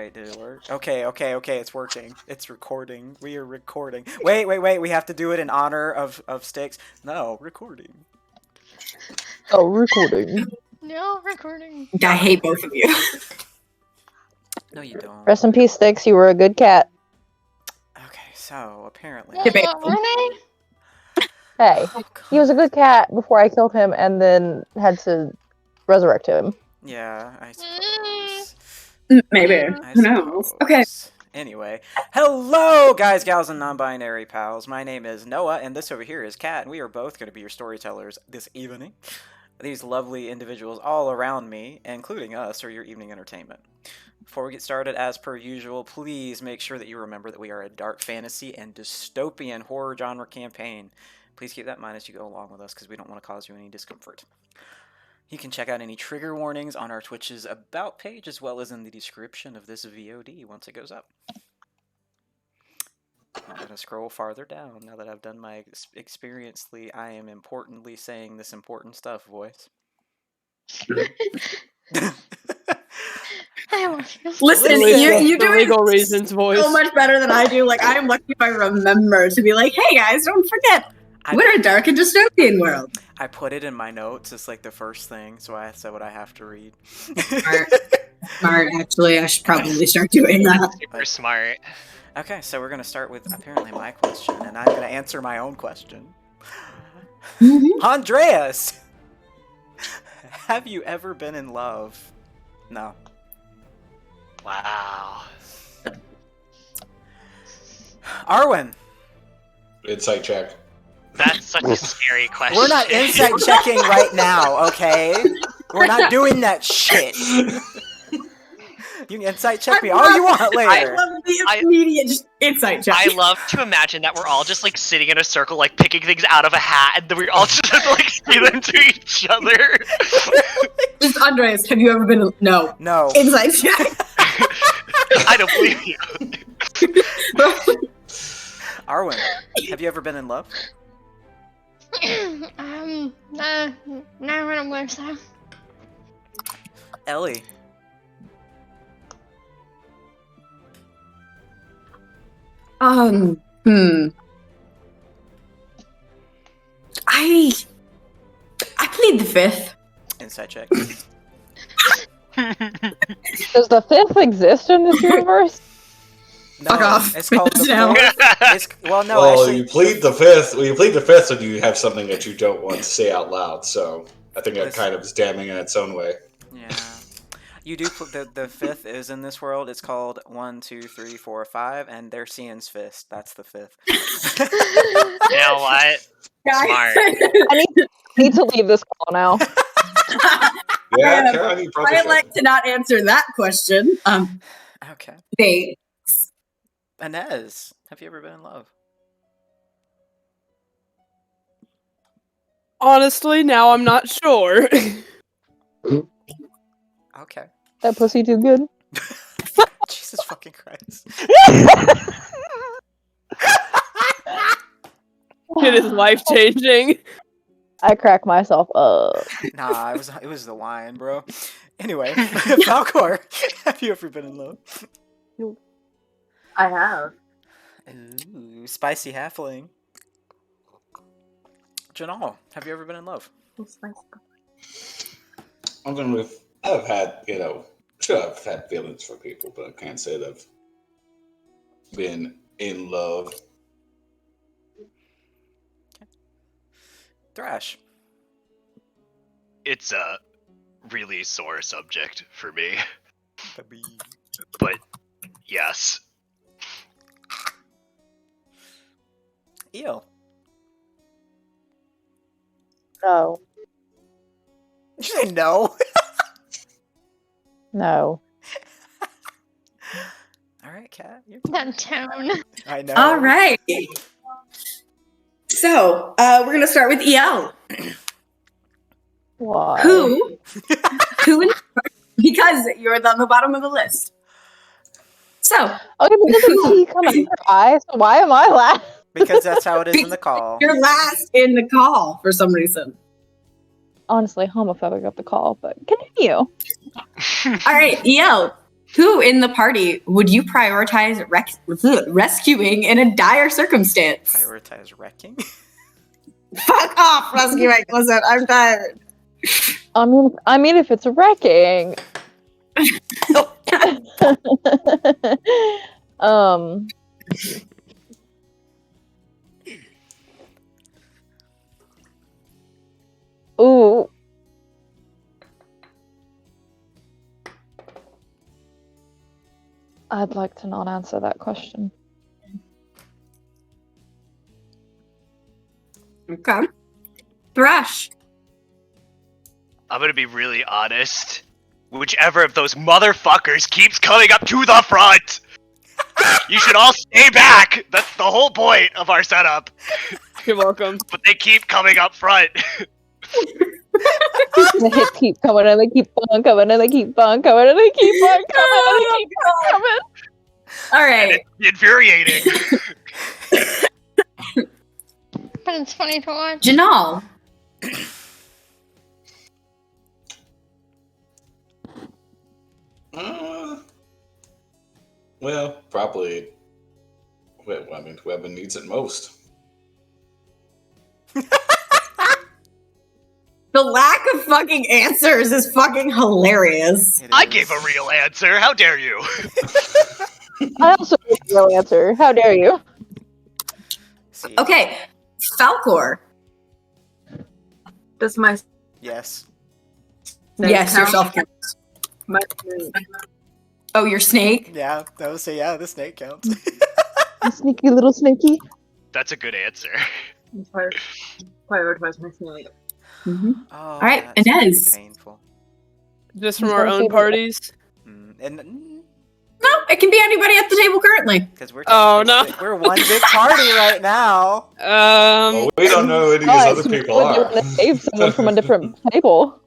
Wait, did it work? Okay, it's working. It's recording. We are recording. Wait, we have to do it in honor of Sticks. No, recording. Oh, recording. No, recording. I hate both of you. No, you don't. Rest in peace, Sticks. You were a good cat. Okay, so apparently... Hey, he was a good cat before I killed him and then had to resurrect him. Yeah, I suppose. Maybe. Who knows? Okay. Anyway, hello, guys, gals, and non-binary pals. My name is Noah, and this over here is Kat, and we are both going to be your storytellers this evening. These lovely individuals all around me, including us, are your evening entertainment. Before we get started, as per usual, please make sure that you remember that we are a dark fantasy and dystopian horror genre campaign. Please keep that in mind as you go along with us, because we don't want to cause you any discomfort. You can check out any trigger warnings on our Twitch's About page, as well as in the description of this VOD once it goes up. I'm going to scroll farther down now that I've done my experiencely, I am importantly saying this important stuff voice. Listen, you do legal reasons voice so much better than I do. Like, I'm lucky if I remember to be like, hey guys, don't forget, we're a dark and dystopian world. I put it in my notes. It's like the first thing, so I said what I have to read. Smart, actually. I should probably start doing that. Super smart. Okay, so we're going to start with apparently my question, and I'm going to answer my own question. Andreas! Have you ever been in love? No. Wow. Arwan! Insight check. That's such a scary question. We're not insight checking right now, okay? We're not doing that shit. You can insight check me all you want later. I love the immediate insight check. I love to imagine that we're all just like sitting in a circle, like picking things out of a hat, and then we all just have to like say them to each other. Just Andreas, have you ever been in... No. No. Insight check. I don't believe you. Arwan, have you ever been in love? No, I don't believe so. Ellie. I plead the fifth. Insight check. Does the fifth exist in this universe? No, Fuck off. It's called the No. fourth. Actually, you plead the fifth. Well, you plead the fifth when you have something that you don't want to say out loud. So I think that kind of is damning in its own way. Yeah. You do. The fifth is in this world. It's called 1, 2, 3, 4, 5, and they're Cian's fist. That's the fifth. You know what? Smart. I need to leave this call now. Yeah, Karen, you probably I'd should. like to not answer that question. Okay. They. Enez, have you ever been in love? Honestly, now I'm not sure. Okay. That pussy too good. Jesus fucking Christ. It is life changing. I crack myself up. Nah, it was the wine, bro. Anyway, Falkor, have you ever been in love? I have. Ooh, spicy halfling. Janal, have you ever been in love? I'm going with. I've had, sure, I've had feelings for people, but I can't say that I've been in love. Thrash. It's a really sore subject for me. But yes. Eel. No. Did you say no? No. Alright, Kat. That tone. I know. All right. So, we're going to start with EL. Why? Who? Because you're on the bottom of the list. So. Okay, but doesn't he come after I? So why am I last? Because that's how it is in the call. You're last in the call for some reason. Honestly, homophobic of the call, but continue. All right, EL. Who in the party would you prioritize rescuing in a dire circumstance? Prioritize wrecking? Fuck off, rescuing. Listen, I'm tired. I mean, if it's wrecking. Ooh. I'd like to not answer that question. Okay. Thrash. I'm gonna be really honest. Whichever of those motherfuckers keeps coming up to the front, you should all stay back. That's the whole point of our setup. You're welcome. But they keep coming up front. The hits keep coming and they keep on coming and they keep on coming and they keep on coming and they keep on coming. All And right. it's infuriating. But it's funny to watch. Janal. Well, probably. Whoever needs it most. The lack of fucking answers is fucking hilarious. It I is. gave a real answer. How dare you? I also gave a real answer. How dare you? See, Okay, Falkor. Does my Yes. Yes, count? yourself counts. my Oh, your snake? Yeah, that was yeah, the snake counts. You sneaky little snaky. That's a good answer. prioritize my snake? Mm-hmm. Oh, All right, that's gonna be Enez. painful. Just from He's our gonna own save it. parties. And No, it can be anybody at the table currently. because we're Oh, no. we're one big party right now. Well, we don't know who these Guys, other people we're are. gonna save someone from a different table.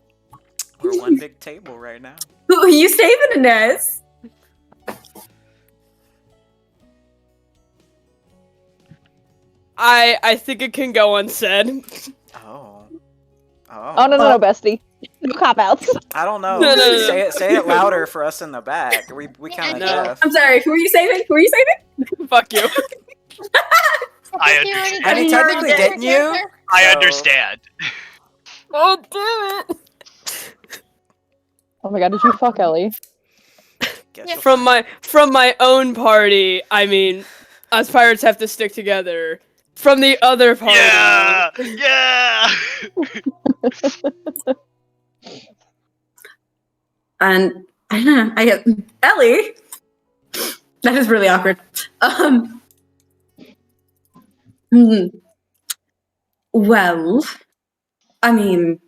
We're one big table right now. Who are you saving, Enez? I think it can go unsaid. Oh. Oh no, bestie. No cop outs. I don't know. No, no, no. Say it louder for us in the back. We kind of No. deaf. I'm sorry, who are you saving? Who are you saving? Fuck you. I You already understand. I mean, did your technically, own didn't you? character. I So- understand. Oh damn it! Oh my god, did you fuck Ellie? Guess Yeah. you'll From my own party. I mean, us pirates have to stick together. From the other party. Yeah! Yeah! And I get Ellie. That is really awkward. Well, I mean,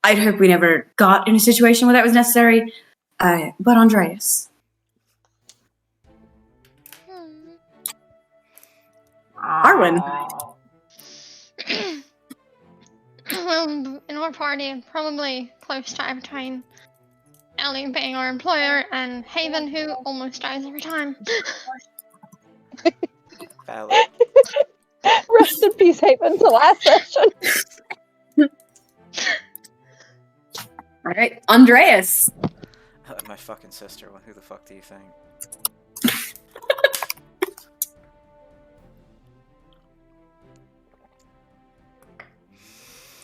I'd hope we never got in a situation where that was necessary. But Andreas. Arwan. Well, in our party, probably close tie between Ellie being our employer and Haven, who almost dies every time. Valid. Rest in peace, Haven, to last session. All right, Andreas. My fucking sister. Who the fuck do you think?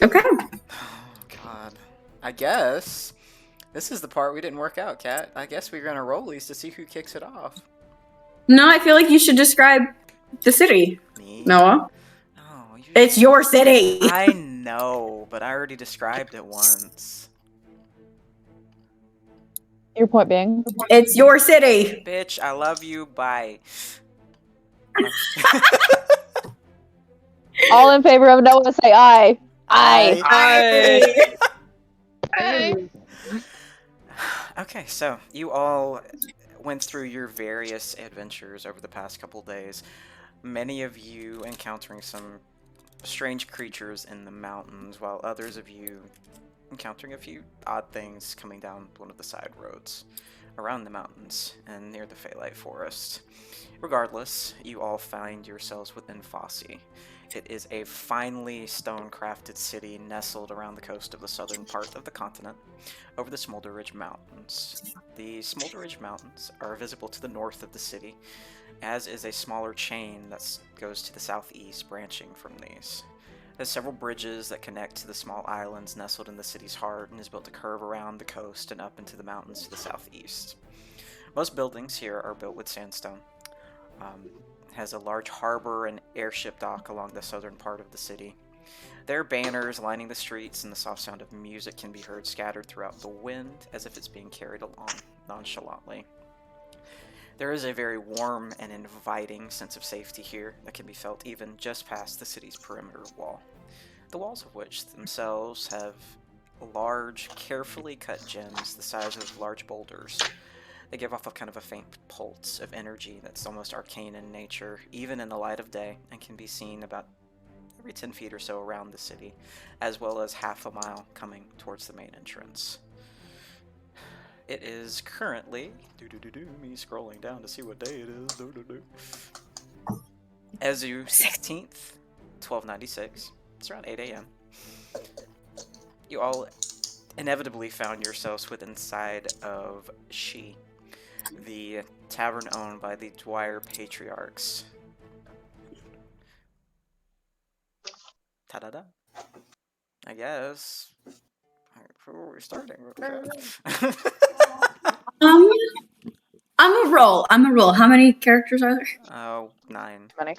Okay. Oh god. I guess this is the part we didn't work out, Kat. I guess we're gonna roll these to see who kicks it off. No, I feel like you should describe the city, Me? Noah. No, you. It's your city. I know, but I already described it once. Your point being? It's your city. Bitch, I love you. Bye. All in favor of Noah, say aye. Aye. Hey. Okay, so you all went through your various adventures over the past couple days. Many of you encountering some strange creatures in the mountains, while others of you encountering a few odd things coming down one of the side roads. around the mountains and near the Phalite Forest. Regardless, you all find yourselves within Fossy. It is a finely stone-crafted city nestled around the coast of the southern part of the continent, over the Smolder Ridge Mountains. The Smolder Ridge Mountains are visible to the north of the city, as is a smaller chain that goes to the southeast, branching from these. There's several bridges that connect to the small islands nestled in the city's heart, and is built to curve around the coast and up into the mountains to the southeast. Most buildings here are built with sandstone. Has a large harbor and airship dock along the southern part of the city. There are banners lining the streets, and the soft sound of music can be heard scattered throughout the wind, as if it's being carried along nonchalantly. There is a very warm and inviting sense of safety here that can be felt even just past the city's perimeter wall. The walls of which themselves have large, carefully cut gems the size of large boulders. They give off a kind of a faint pulse of energy that's almost arcane in nature, even in the light of day, and can be seen about every 10 feet or so around the city, as well as half a mile coming towards the main entrance. It is currently me scrolling down to see what day it is. Ezu 16th, 1296. It's around 8 a.m. You all inevitably found yourselves within inside of She, the tavern owned by the Dwyer patriarchs. Ta-da-da. I guess. Who are we starting with? I'm a roll. How many characters are there? Oh, 9. Many.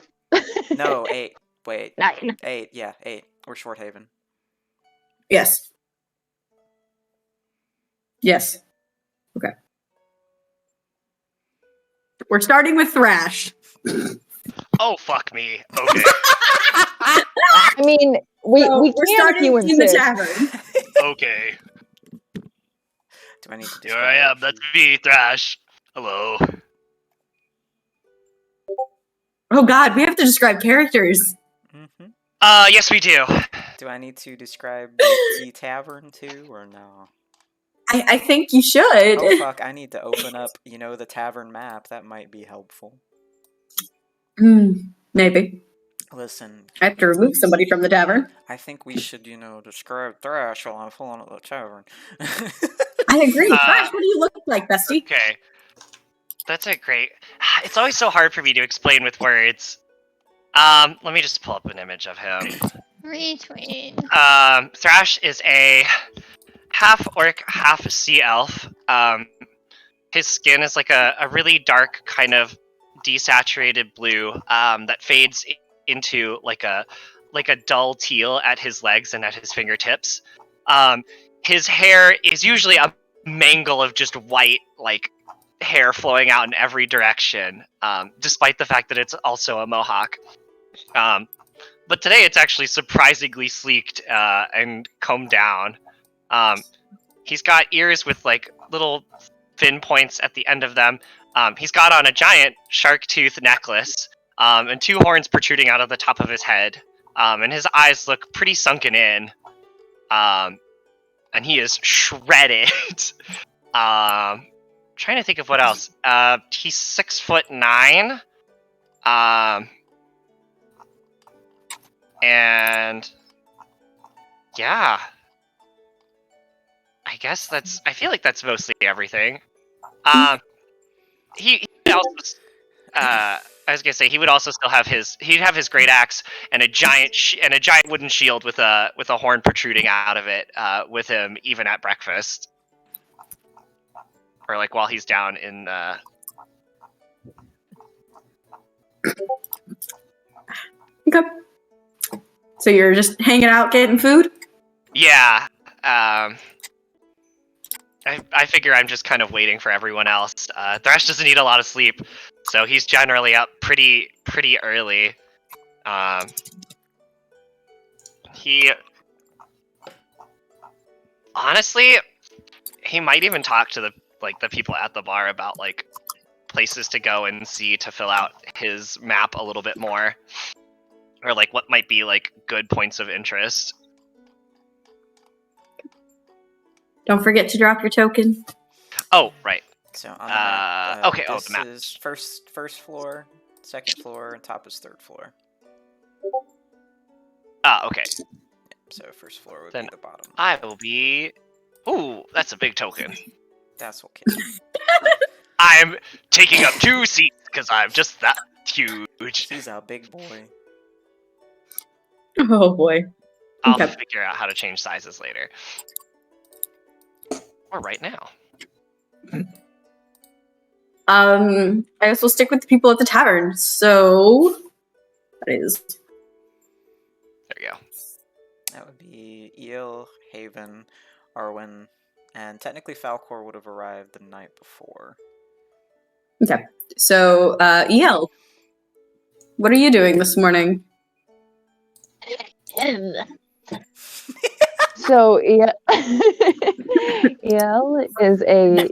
No, 8. Wait. 9. 8, yeah, 8. We're Shorthaven. Yes. Yes. Okay. We're starting with Thrash. Oh, fuck me. Okay. I mean, we So we we're can starting if you in the insist. tavern. Okay. Do I need to Here I am. That's me, Thrash. Hello. Oh God, we have to describe characters. Mm-hmm. Yes, we do. Do I need to describe the tavern too, or no? I think you should. Oh fuck, I need to open up, the tavern map. That might be helpful. Maybe. Listen. I have to remove somebody from the tavern. I think we should, describe Thrash while I'm pulling up the tavern. I agree. Thrash, what do you look like, bestie? Okay. That's a great... It's always so hard for me to explain with words. Let me just pull up an image of him. Retweet. Thrash is a half-orc, half-sea elf. His skin is like a really dark kind of desaturated blue that fades into like a dull teal at his legs and at his fingertips. His hair is usually a mangle of just white, like, hair flowing out in every direction, despite the fact that it's also a mohawk. But today it's actually surprisingly sleeked and combed down. He's got ears with like little thin points at the end of them. He's got on a giant shark tooth necklace and 2 horns protruding out of the top of his head. And his eyes look pretty sunken in. And he is shredded. Trying to think of what else. He's 6'9". And yeah, I feel like that's mostly everything. He also, I was gonna say he would also still have he'd have his great axe and a giant wooden shield with a horn protruding out of it with him even at breakfast. Or like while he's down in the... Okay. So you're just hanging out getting food? Yeah. I figure I'm just kind of waiting for everyone else. Thrash doesn't need a lot of sleep, so he's generally up pretty early. Honestly, he might even talk to the people at the bar about like places to go and see to fill out his map a little bit more, or like what might be like good points of interest. Don't forget to drop your token. Oh, right. So on the map, okay, this the map. is first floor, second floor, and top is third floor. Okay. So first floor would Then be the bottom. I will be... Ooh, that's a big token. That's okay. I'm taking up 2 seats because I'm just that huge. He's a big boy. Oh boy. I'll Okay. figure out how to change sizes later. Or right now. I guess we'll stick with the people at the tavern. So that is There you go. That would be Eel, Haven, Arwan, and technically Falkor would have arrived the night before. okay. So El, what are you doing this morning? So El is a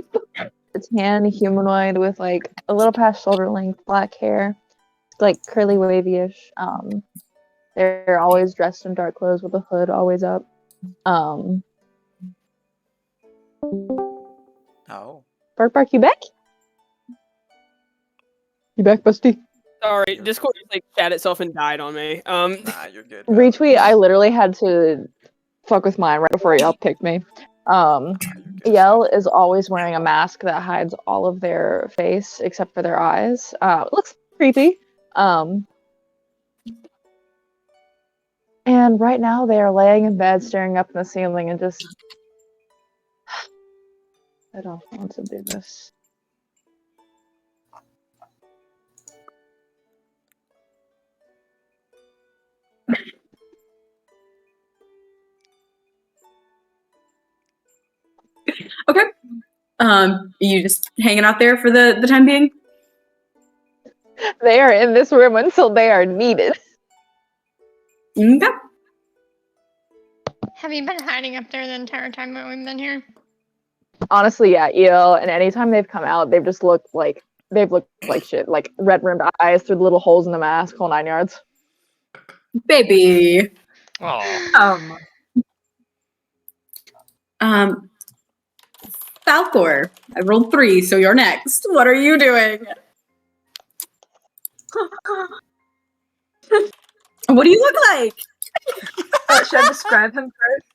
tan humanoid with like a little past shoulder length black hair, like curly wavy-ish. They're always dressed in dark clothes with a hood always up. Oh. Bark, you back? You back, Busty? Sorry, Discord just like shat itself and died on me. Nah, you're good. bro. Retweet. I literally had to fuck with mine right before Yell kicked me. Yell is always wearing a mask that hides all of their face except for their eyes. It looks creepy. And right now they are laying in bed, staring up in the ceiling, and just. I don't want to do this. Okay. You just hanging out there for the time being? They are in this room until they are needed. Okay. Have you been hiding up there the entire time that we've been here? Honestly, yeah, EL, and anytime they've come out, they've looked like shit, like red rimmed eyes through the little holes in the mask, whole 9 yards. Baby. Oh. Falkor, I rolled 3, so you're next. What are you doing? What do you look like? Should I describe him first?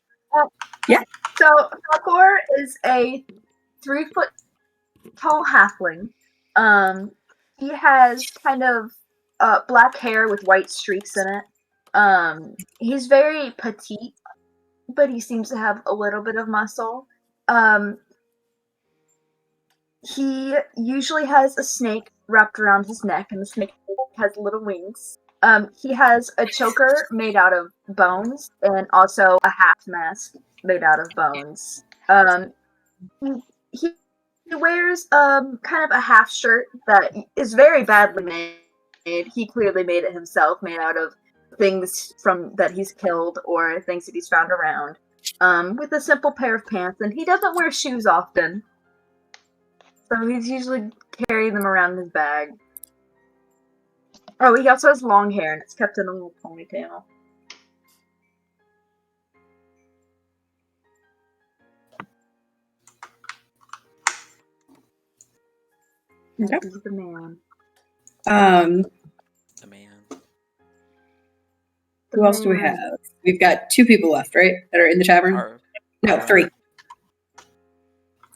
Yeah. So Falkor is a 3-foot tall halfling. He has kind of black hair with white streaks in it. He's very petite, but he seems to have a little bit of muscle. He usually has a snake wrapped around his neck, and the snake has little wings. He has a choker made out of bones, and also a half mask made out of bones. He wears kind of a half shirt that is very badly made. He clearly made it himself, made out of things from that he's killed or things that he's found around. With a simple pair of pants, and he doesn't wear shoes often, so he's usually carrying them around in his bag. Oh, he also has long hair, and it's kept in a little ponytail. Okay. He's the man. The man. Who else do we have? We've got 2 people left, right? That are in the tavern? No, 3.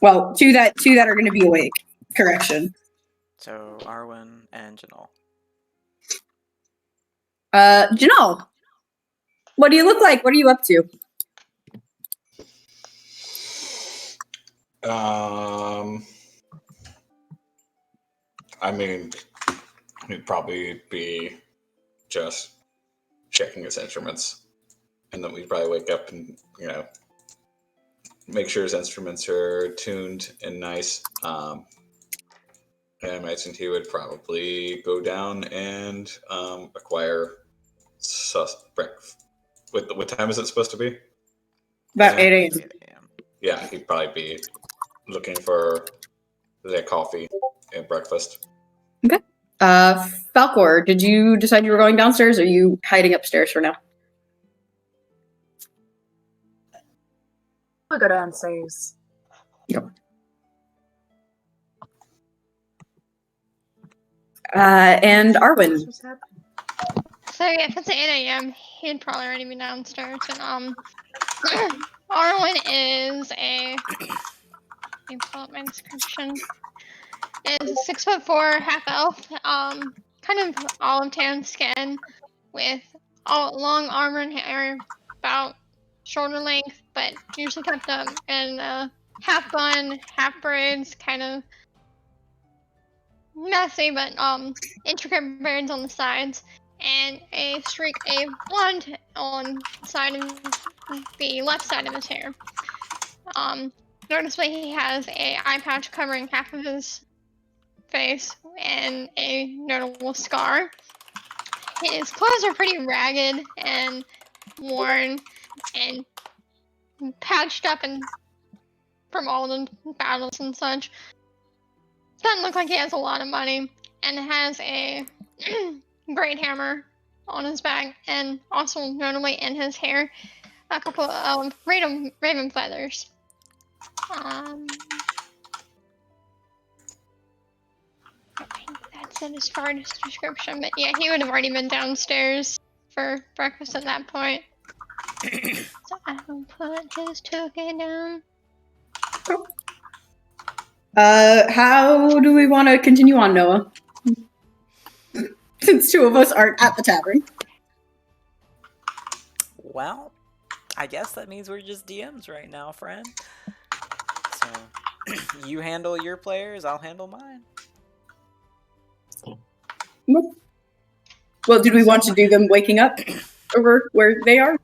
Well, two that are going to be awake. Correction. So Arwan and Janal. Janal, what do you look like? What are you up to? I mean, he'd probably be just checking his instruments, and then we'd probably wake up and make sure his instruments are tuned and nice. And I imagine he would probably go down and acquire breakfast. What time is it supposed to be? About 8 a.m. 8 a.m. Yeah, he'd probably be looking for their coffee and breakfast. Okay. Falkor, did you decide you were going downstairs, or are you hiding upstairs for now? We'll go downstairs. Yep. And Arwen. That's what's happening. So yeah, if it's 8 a.m., he'd probably already be downstairs. And Arwen is let me pull up my description. Is a 6'4" half elf, kind of olive tan skin, with long armor and hair, about shoulder length, but usually kept up in half bun, half braids, kind of messy, but intricate braids on the sides, and a streak of blonde on the left side of his hair. Noticeably, he has a eye patch covering half of his face and a notable scar. His clothes are pretty ragged and worn and patched up and from all the battles and such. Doesn't look like he has a lot of money, and has a great hammer on his back, and also notably in his hair, a couple of raven feathers. I think that's it as far as description, but yeah, he would have already been downstairs for breakfast at that point. So I will put his token down. How do we want to continue on, Noah? Since two of us aren't at the tavern. Well, I guess that means we're just DMs right now, friend. So, you handle your players, I'll handle mine. Well, did we want to do them waking up over where they are?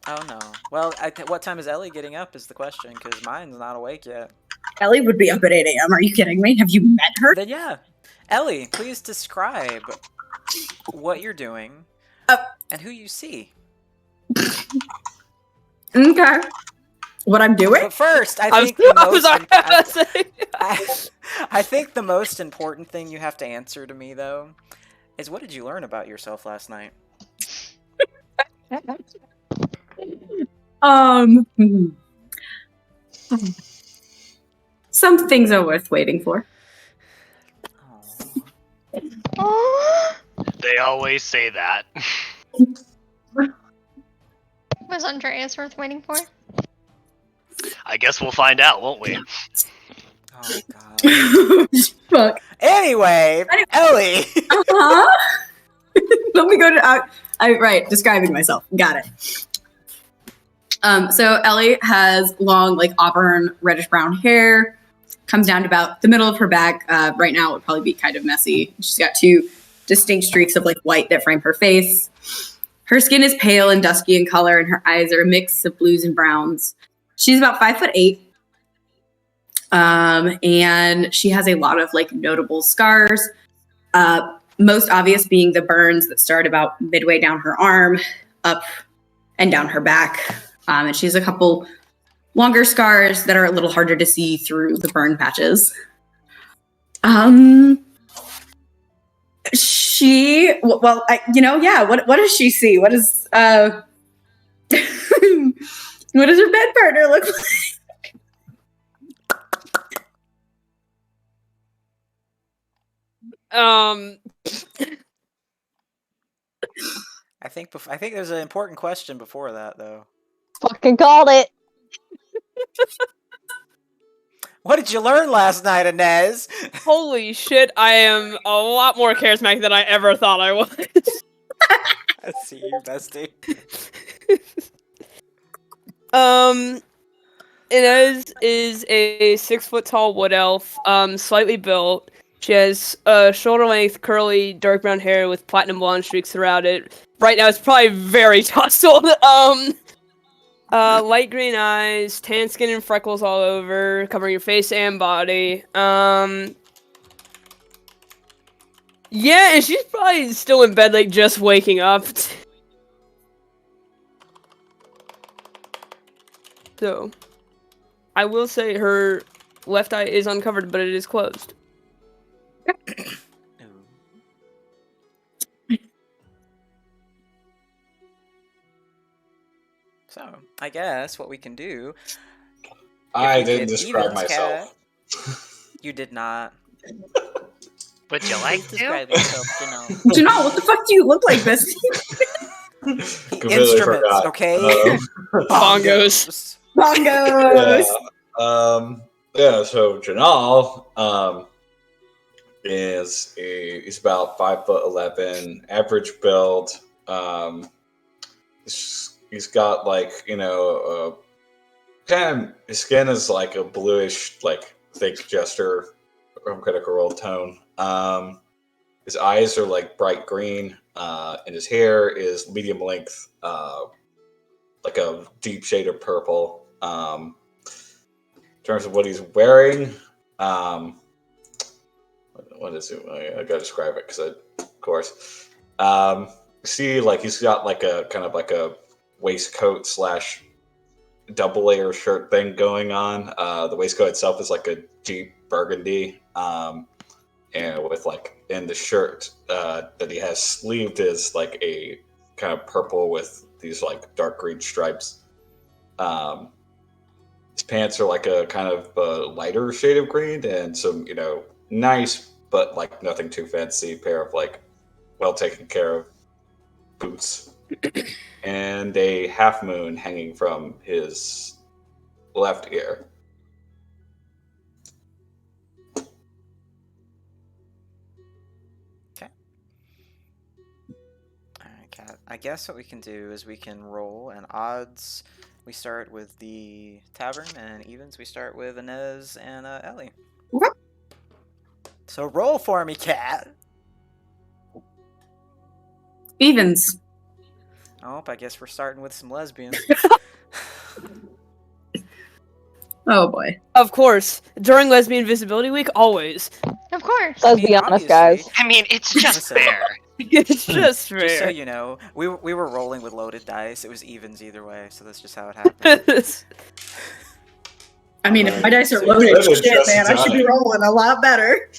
Oh no. Well, what time is Ellie getting up is the question, because mine's not awake yet. Ellie would be up at 8 a.m. Are you kidding me? Have you met her? Then yeah. Ellie, please describe what you're doing and who you see. Okay. What I'm doing? But first, I think the most important thing you have to answer to me, though, is what did you learn about yourself last night? Some things are worth waiting for. They always say that. Was Andreas worth waiting for? I guess we'll find out, won't we? Oh god. Fuck. Anyway, Ellie. Let me go to. Right, describing myself. Got it. So Ellie has long, like auburn, reddish brown hair. Comes down to about the middle of her back. Right now, it would probably be kind of messy. She's got two distinct streaks of like white that frame her face. Her skin is pale and dusky in color, and her eyes are a mix of blues and browns. She's about 5'8", and she has a lot of like notable scars. Most obvious being the burns that start about midway down her arm, up and down her back. And she has a couple longer scars that are a little harder to see through the burn patches. What does she see? What is what does her bed partner look like? I think there's an important question before that, though. Fucking called it. What did you learn last night, Enez? Holy shit, I am a lot more charismatic than I ever thought I was. I see you, bestie. Enez is a 6-foot-tall wood elf, slightly built. She has shoulder-length, curly, dark brown hair with platinum blonde streaks throughout it. Right now, it's probably very tousled. Light green eyes, tan skin and freckles all over, covering your face and body. Yeah, and she's probably still in bed, like, just waking up. So, I will say her left eye is uncovered, but it is closed. So, I guess what we can do... I didn't describe myself. You did not. Would you like Please to? describe yourself, Janal. Janal, what the fuck do you look like, bestie? Completely Instruments, forgot. okay? Bongos. Bongos. Yeah, so Janal he's about 5'11", average build. He's got like, kind of, his skin is like a bluish, like thick jester from Critical Role tone. His eyes are like bright green, and his hair is medium length, like a deep shade of purple. In terms of what he's wearing, what is it? I gotta describe it because, of course, see, like he's got like a kind of like a waistcoat / double layer shirt thing going on. The waistcoat itself is like a deep burgundy, and with like in the shirt that he has sleeved is like a kind of purple with these like dark green stripes. His pants are like a kind of lighter shade of green and some, nice but like nothing too fancy pair of like well taken care of boots. And a half moon hanging from his left ear. Okay. Alright, Kat. I guess what we can do is we can roll, and odds we start with the tavern, and evens we start with Enez and Ellie. Okay. So roll for me, Kat! Evens. Oh, I guess we're starting with some lesbians. Oh boy. Of course. During Lesbian Visibility Week, always. Of course. Let's be honest, guys. I mean, it's just Listen. fair. It's just fair. Just so you know, we were rolling with loaded dice. It was evens either way, so that's just how it happened. I mean, if my dice are So loaded, good at shit, just man, I should be dying. rolling a lot better.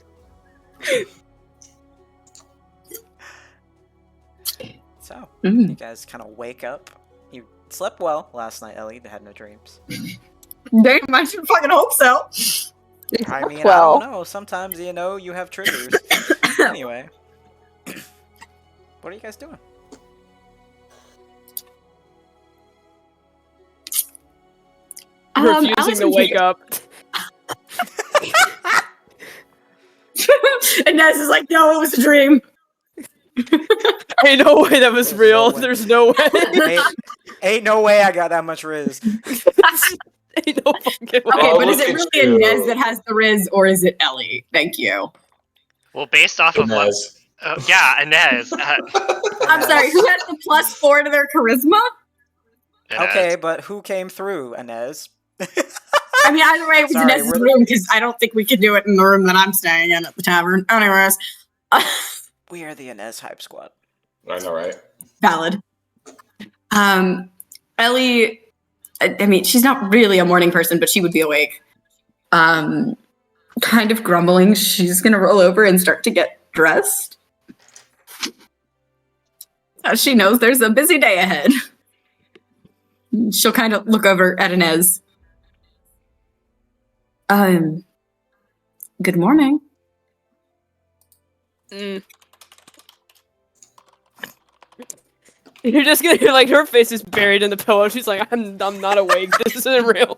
So, Mm. you guys kind of wake up. You slept well last night, Ellie. They had no dreams. Damn, I should fucking hope so. I mean, Well. I don't know. Sometimes, you have triggers. Anyway. What are you guys doing? Refusing Allison to wake here. up. And Nez is like, no, it was a dream. Ain't no way that was There's real. no way. There's no way. Ain't no way I got that much riz. Ain't no fucking way. Okay, Oh, but is look it at really you. Inez that has the Riz, or is it Ellie? Thank you. Well, based off of what... Inez. Yeah, Enez. I'm sorry, who has the +4 to their charisma? Enez. Okay, but who came through, Enez? I mean, either way, it was Sorry, Inez's we're- room, because I don't think we could do it in the room that I'm staying in at the tavern. Anyways. We are the Enez Hype Squad. I know, right? Valid. Ellie, I mean, she's not really a morning person, but she would be awake. Kind of grumbling. She's gonna roll over and start to get dressed. She knows there's a busy day ahead. She'll kind of look over at Enez. Good morning. Mm. You're just gonna like her face is buried in the pillow. She's like, I'm not awake. This isn't real.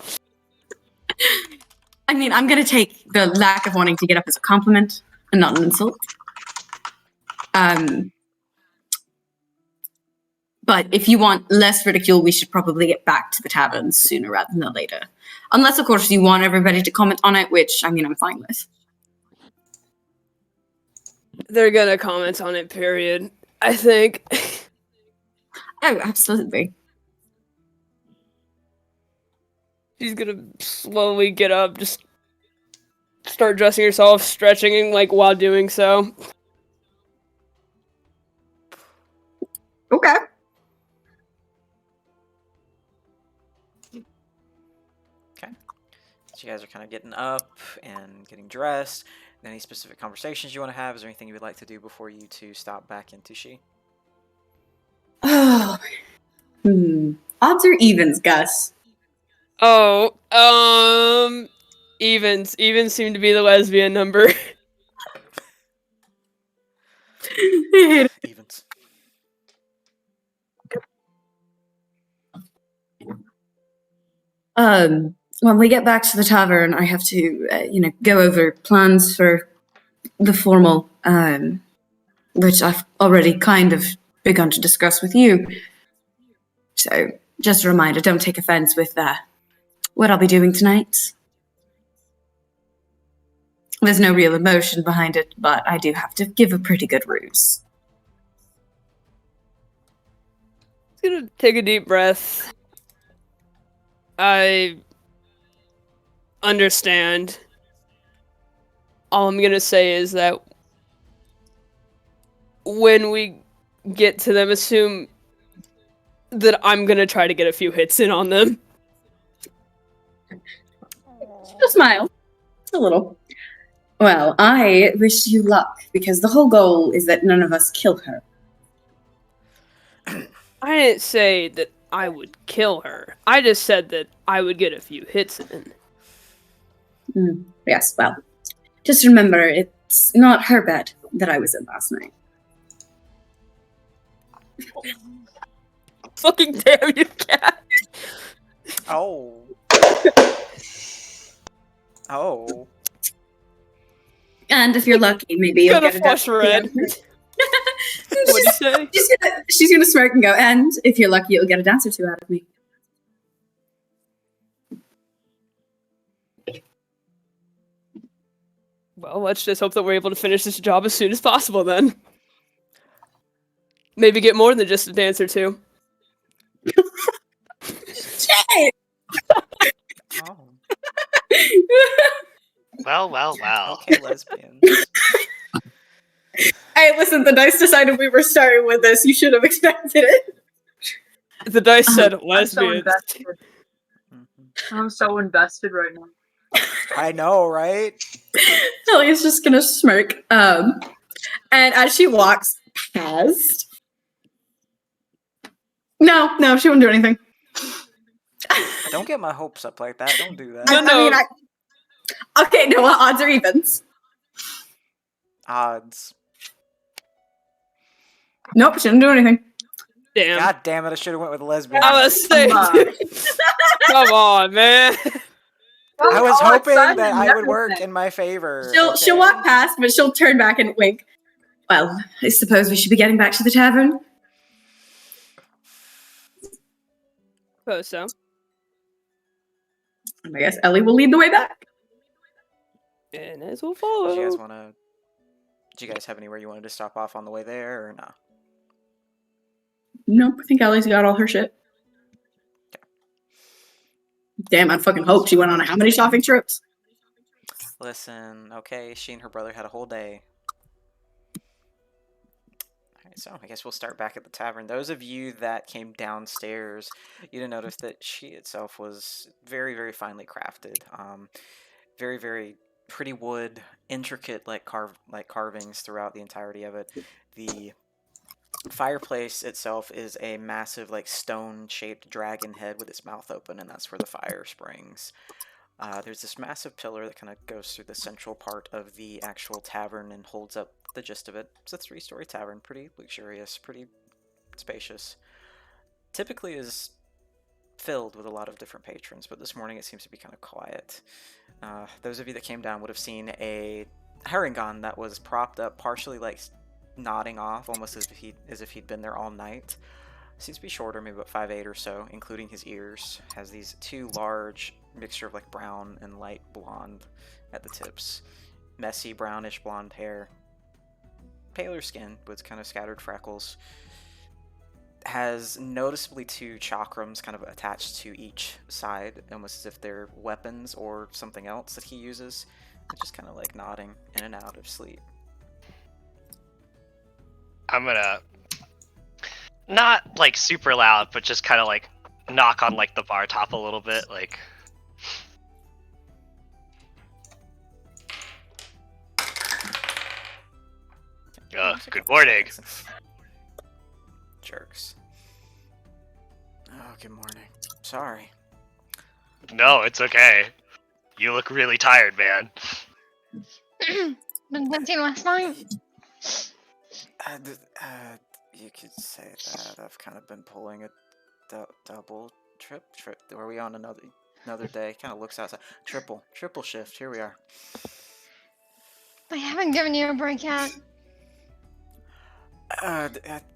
I mean, I'm gonna take the lack of wanting to get up as a compliment and not an insult. But if you want less ridicule, we should probably get back to the tavern sooner rather than later. Unless, of course, you want everybody to comment on it, which, I mean, I'm fine with. They're gonna comment on it, period. I think. Oh, absolutely. She's gonna slowly get up, just start dressing herself, stretching like while doing so. Okay. So you guys are kind of getting up and getting dressed. Any specific conversations you want to have? Is there anything you would like to do before you two stop back into She? Oh. Odds or evens, Gus? Oh, evens. Evens seem to be the lesbian number. Evens. When we get back to the tavern, I have to, go over plans for the formal, which I've already kind of begun to discuss with you. So, just a reminder, don't take offense with what I'll be doing tonight. There's no real emotion behind it, but I do have to give a pretty good ruse. I'm gonna take a deep breath. I understand. All I'm gonna say is that when we get to them, assume that I'm gonna try to get a few hits in on them. She'll smile. A little. Well, I wish you luck, because the whole goal is that none of us kill her. I didn't say that I would kill her. I just said that I would get a few hits in. Yes, well, just remember, it's not her bed that I was in last night. Fucking damn you, cat! Oh. Oh. And if you're lucky, maybe you'll Gonna get a flush dance. red. What'd you say? She's gonna smirk and go, and if you're lucky, you'll get a dance or two out of me. Well, let's just hope that we're able to finish this job as soon as possible then. Maybe get more than just a dance or two. Shit! Oh. Well. Okay, lesbians. Hey, listen, the dice decided we were starting with this. You should have expected it. The dice said I'm so lesbians. invested. I'm so invested right now. I know, right? Ellie's just gonna smirk. And as she walks past... No, she wouldn't do anything. Don't get my hopes up like that. Don't do that. No. Okay, no, what odds or evens? Odds. Nope, she didn't do anything. Damn. God damn it! I should have went with lesbian. I was saying, come on, man. I was all hoping excited that and I would work everything. in my favor. She'll walk past, but she'll turn back and wink. Well, I suppose we should be getting back to the tavern. Suppose so. And I guess Ellie will lead the way back. Enez will follow. Do you guys have anywhere you wanted to stop off on the way there, or no? Nope, I think Ellie's got all her shit. Damn, I fucking hope she went on how many shopping trips? Listen, okay, she and her brother had a whole day. Alright, so I guess we'll start back at the tavern. Those of you that came downstairs, you did notice that she itself was very, very finely crafted. Very, very pretty wood, intricate carvings throughout the entirety of it. The fireplace itself is a massive stone-shaped dragon head with its mouth open, and that's where the fire springs. There's this massive pillar that kind of goes through the central part of the actual tavern and holds up the gist of it. It's a 3-story tavern, pretty luxurious, pretty spacious. Typically is filled with a lot of different patrons, but this morning it seems to be kind of quiet. Those of you that came down would have seen a Harangon that was propped up, partially nodding off, almost as if he'd been there all night. Seems to be shorter, maybe about 5'8" or so, including his ears. Has these two large mixture of brown and light blonde at the tips. Messy brownish blonde hair. Paler skin with kind of scattered freckles. Has noticeably 2 chakrams kind of attached to each side, almost as if they're weapons or something else that he uses. Just kind of nodding in and out of sleep. I'm gonna not super loud, but just kind of knock on the bar top a little bit, good morning. Jerks. Oh, good morning. Sorry. No, it's okay. You look really tired, man. Been dancing last night? You could say that. I've kind of been pulling a double trip. Are we on another day? Kind of looks outside. Triple shift. Here we are. They haven't given you a break yet.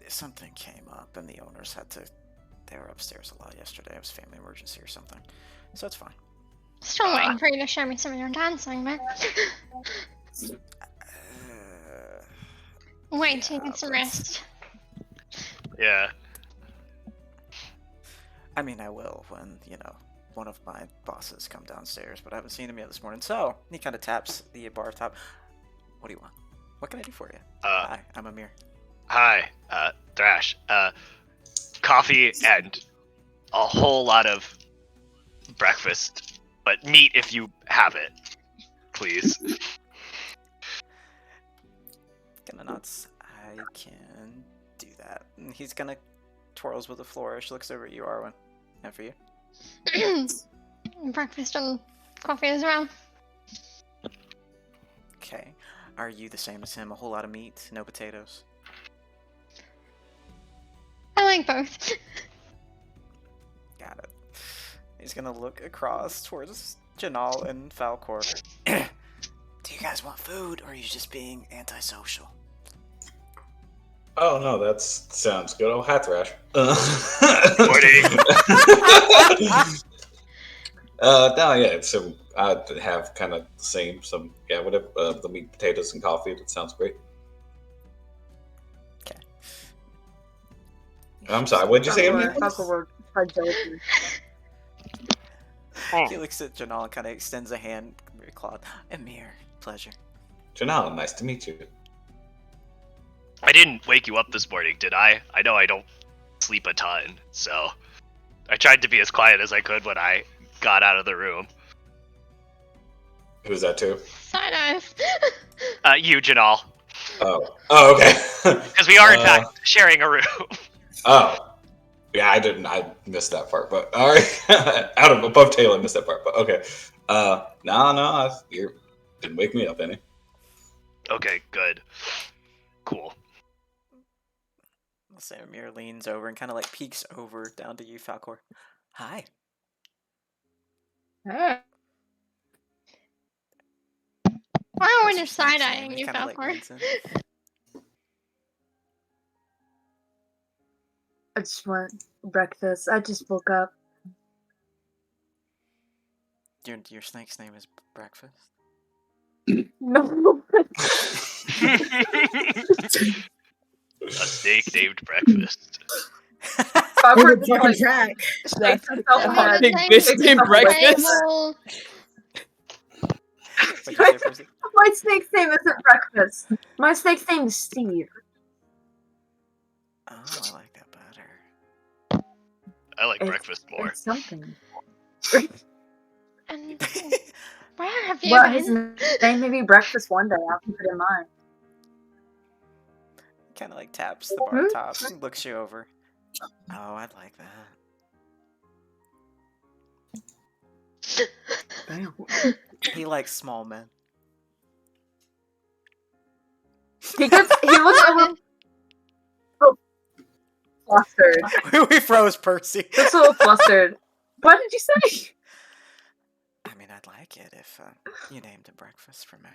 Something came up, and the owners had to. They were upstairs a lot yesterday. It was a family emergency or something, so it's fine. Still waiting for you to show me some of your dancing, man. Wait till you get some rest. Yeah. I mean, I will when, one of my bosses come downstairs, but I haven't seen him yet this morning. So, he kind of taps the bar top. What do you want? What can I do for you? Hi, I'm Amir. Hi, Thrash. Coffee and a whole lot of breakfast, but meat if you have it, please. Gonna nuts. I can do that. And he's gonna twirls with a flourish, looks over at you, Arwan. And for you? Breakfast and coffee as well. Okay. Are you the same as him? A whole lot of meat, no potatoes? I like both. Got it. He's gonna look across towards Janal and Falkor. Do you guys want food, or are you just being antisocial? Oh no, that sounds good. Oh, hi, Thrash. No, yeah. So I have kind of the same. Whatever. The meat, potatoes, and coffee. That sounds great. Okay. I'm sorry. What'd you say? He looks at Janal and kind of extends a hand, very clawed. Amir, pleasure. Janal, nice to meet you. I didn't wake you up this morning, did I? I know I don't sleep a ton, so I tried to be as quiet as I could when I got out of the room. Who's that to? So nice. You, Janal. Oh, okay. Because we are, in fact, sharing a room. Oh. Yeah, I missed that part, but alright. Above tail, I missed that part, but okay. No, you didn't wake me up any. Okay, good. Cool. So Amir leans over and kind of like peeks over down to you, Falkor. Hi. Why are we just side-eyeing you, Falkor? I just want breakfast. I just woke up. Your snake's name is Breakfast? No. A snake named Breakfast. We're the fucking track. Big bitch named Breakfast. My snake's name isn't Breakfast. My snake's name is Steve. Oh, I like that better. I like breakfast more. It's something. And where have you Well, been? his name may be Breakfast one day. I'll keep it in mind. Kind of like taps the bar top and looks you over. Oh, I'd like that. He likes small men. He looks a little flustered. We froze Percy. Just a little flustered. What did you say? I mean, I'd like it if you named a breakfast for me.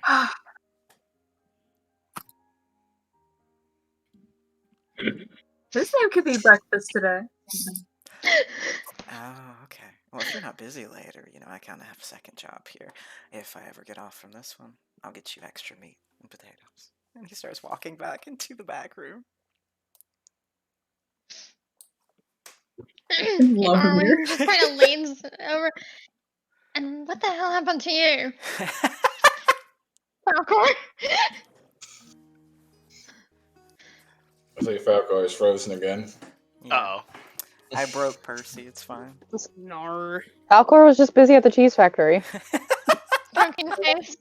This name could be Breakfast today. Oh, okay. Well, if you're not busy later, I kind of have a second job here. If I ever get off from this one, I'll get you extra meat and potatoes. And he starts walking back into the back room. Arwen just kind of leans over. And what the hell happened to you? Falkor? I think Falkor is frozen again. Uh-oh. I broke Percy, it's fine. Nar. Falkor was just busy at the cheese factory. Drunken face.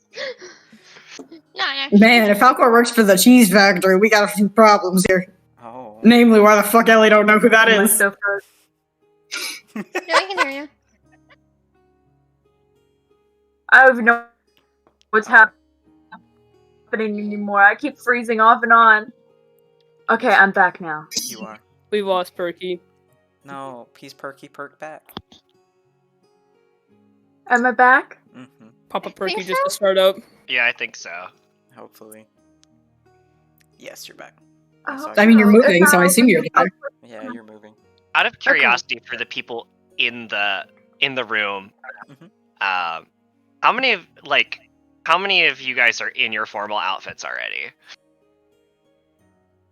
No, actually. Man, if Falkor works for the cheese factory, we got a few problems here. Oh. Namely, why the fuck Ellie don't know who that is. So Yeah, I can hear you. I don't even know what's happening anymore. I keep freezing off and on. Okay, I'm back now. You are. We lost Perky. No, he's perky perk back. Am I back? Mm-hmm. Papa Perky Think just so? to start up. Yeah, I think so. Hopefully. Yes, you're back. Oh, I mean, you're okay. moving, so I assume you're there. Yeah, you're moving. Out of curiosity, for the people in the room, Mhm. how many of you guys are in your formal outfits already?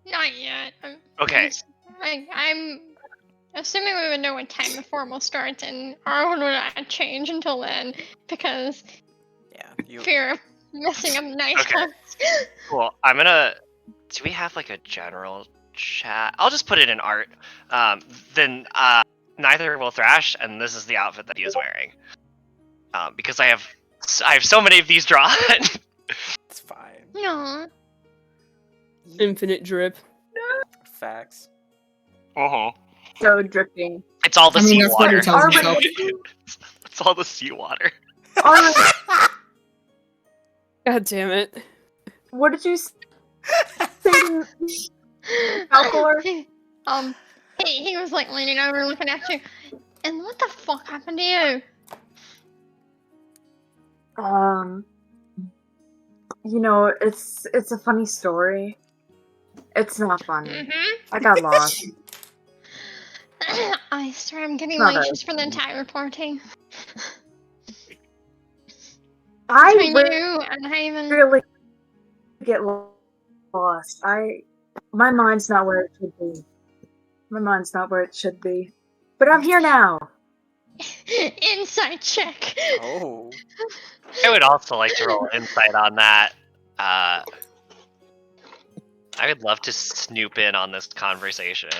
Not yet. Okay. I'm assuming we would know what time the formal starts, and Arwan would not change until then because Yeah, you. fear of messing up nice Okay. clothes. Cool. I'm gonna. Do we have like a general chat? I'll just put it in art. Then neither will Thrash, and this is the outfit that he is wearing. Because I have so many of these drawn. It's fine. No. Infinite drip. Facts. Uh-huh. So dripping. It's all the I mean, that's what seawater. he tells Arwen, himself. what did you? It's all the seawater. Arwen, God damn it. what did you say? Falkor? He was like leaning over and looking at you. And what the fuck happened to you? You know, it's a funny story. It's not funny. Mm-hmm. I got lost. I swear I'm getting Not anxious for the entire party. I Between you and Haven. really get lost. My mind's not where it should be. My mind's not where it should be. But I'm here now. Insight check. Oh. I would also like to roll insight on that. I would love to snoop in on this conversation.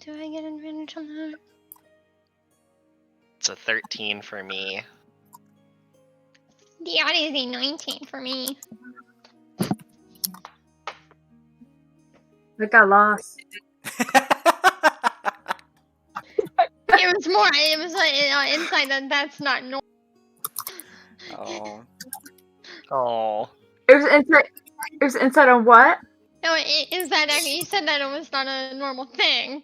Do I get advantage on that? It's a 13 for me. The odd is a 19 for me. I got lost. It was like insight that's not normal. Oh. Oh. It was inside on what? No, is that you said that it was not a normal thing.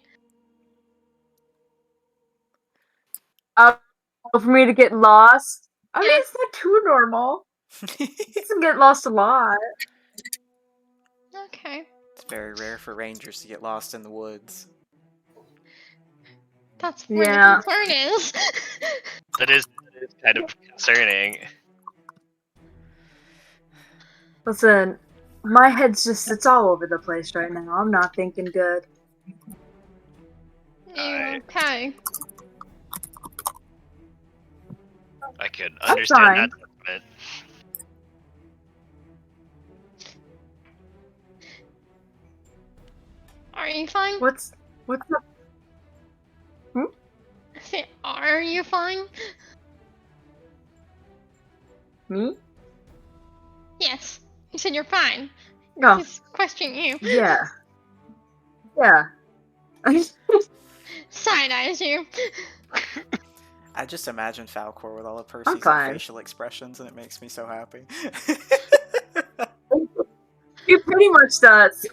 For me to get lost? I mean, Yeah. it's not too normal. You can get lost a lot. Okay. It's very rare for rangers to get lost in the woods. That's where Yeah. the concern is. That is kind of concerning. Listen, my head's it's all over the place right now. I'm not thinking good. Okay. I could I'm understand fine. that sentiment. Are you fine? What's up? I said, are you fine? Me? Yes. You said you're fine. Oh, He's questioning you. yeah. Yeah. Side eyes you. I just imagine Falkor with all of Percy's fine. facial expressions, and it makes me so happy. He pretty much does.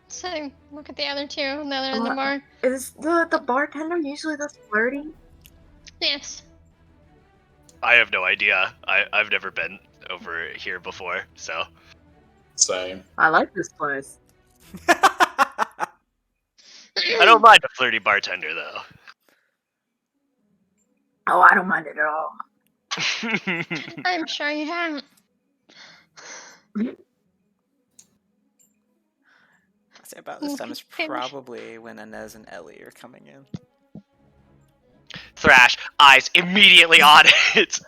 So look at the other two on the other end of the bar. Is the bartender usually this flirty? Yes. I have no idea. I've never been over here before, so. Same. I like this place. I don't mind a flirty bartender, though. Oh, I don't mind it at all. I'm sure you haven't. I say about this time is probably when Enez and Ellie are coming in. Thrash, eyes immediately on it.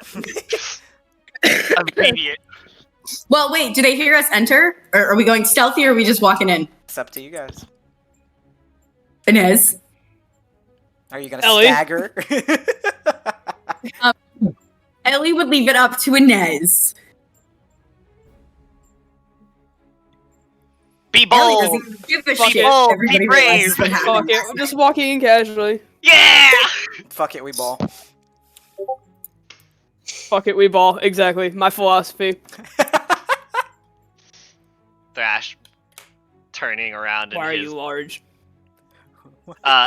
Immediate. Well, wait, do they hear us enter? Or are we going stealthy or are we just walking in? It's up to you guys. Enez. Are you gonna Ellie? stagger? Ellie would leave it up to Enez. Be Ellie bold. doesn't give a Fuck shit. it. Be Everybody brave. realizes what Fuck happened. it, we're just walking in casually. Yeah. Fuck it, we ball. Fuck it, we ball. Exactly. My philosophy. Thrash turning around Why are in you his... large?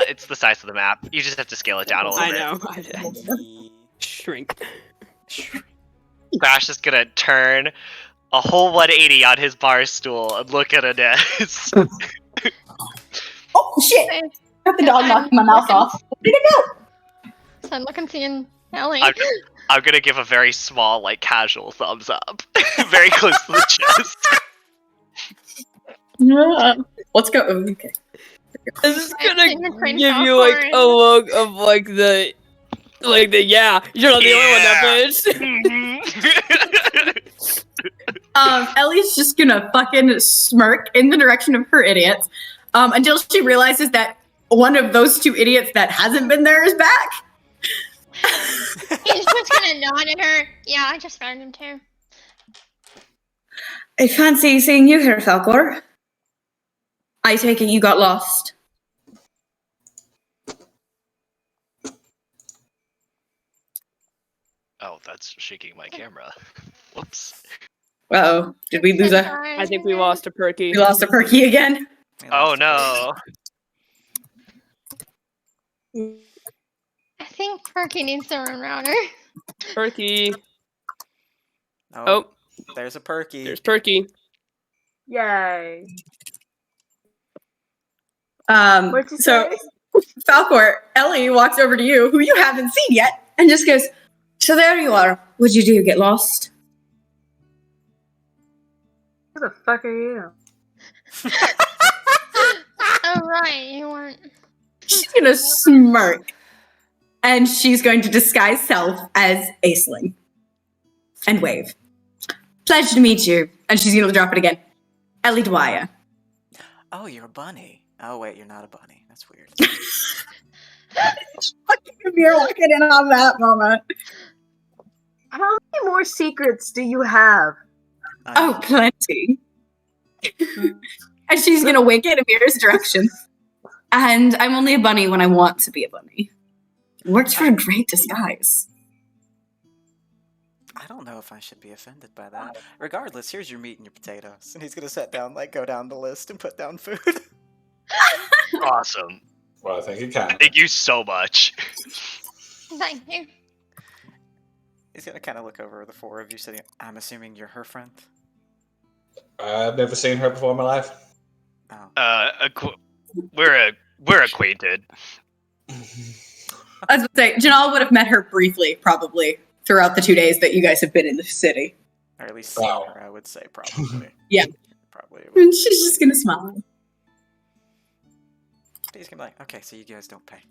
It's the size of the map. You just have to scale it down a little I bit. know. Shrink. Thrash is gonna turn a whole 180 on his bar stool and look at Enez. Oh shit! Got the dog knocking my mouth off. Where did it go? So I'm looking seeing Ellie. I'm gonna give a very small, like, casual thumbs up. Very close to the chest. Let's go. Okay. This is I gonna think we're playing give you like a Falkor. look of like the yeah. You're not the only one that bitch. Ellie's just gonna fucking smirk in the direction of her idiots, until she realizes that one of those two idiots that hasn't been there is back. He's just gonna nod at her. Yeah, I just found him too. I fancy seeing you here, Falkor. I take it you got lost. Oh, that's shaking my camera. Whoops. Uh-oh. Did we lose a... I think we lost a Perky. We lost a Perky again? Oh no. I think Perky needs their own router. Perky. Oh, Oh, there's a Perky. there's Perky. Yay. What'd you So, say? Falkor, Ellie walks over to you, who you haven't seen yet, and just goes, so there you are. What'd you do, get lost? Who the fuck are you? Oh right, you weren't. She's gonna smirk. And she's going to disguise self as Aisling. And wave. Pleasure to meet you. And she's gonna drop it again. Ellie Dwyer. Oh, you're a bunny. Oh, wait, you're not a bunny. That's weird. You're walking in on that moment. How many more secrets do you have? Oh, plenty. And she's gonna wink in Amir's direction. And I'm only a bunny when I want to be a bunny. Works for a great disguise. I don't know if I should be offended by that. Regardless, here's your meat and your potatoes. And he's gonna sit down, like, go down the list and put down food. Awesome. Well, I think you can. Thank you so much. Thank you. He's gonna kind of look over the four of you, sitting. I'm assuming you're her friend. I've never seen her before in my life. Oh. We're acquainted. I was gonna say, Janal would have met her briefly, probably, throughout the 2 days that you guys have been in the city. Or at least seen her, I would say, probably. Yeah. Probably. And she's just gonna smile. He's gonna be like, okay, so you guys don't pay.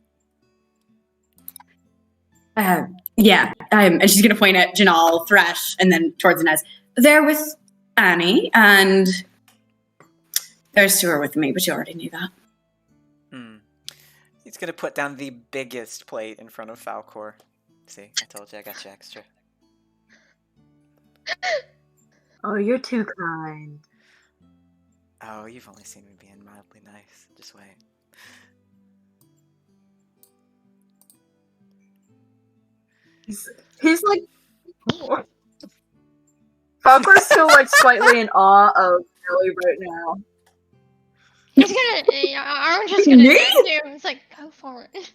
Yeah, and she's gonna point at Janal, Thrash, and then towards Enez. They're with Annie, and there's two are with me, but you already knew that. He's gonna put down the biggest plate in front of Falkor. See, I told you I got you extra. Oh, you're too kind. Oh, you've only seen me being mildly nice. Just wait. He's like... Falkor's still like slightly in awe of Ellie right now. He's gonna. Arwan's just gonna Me? do. It's like, go for it.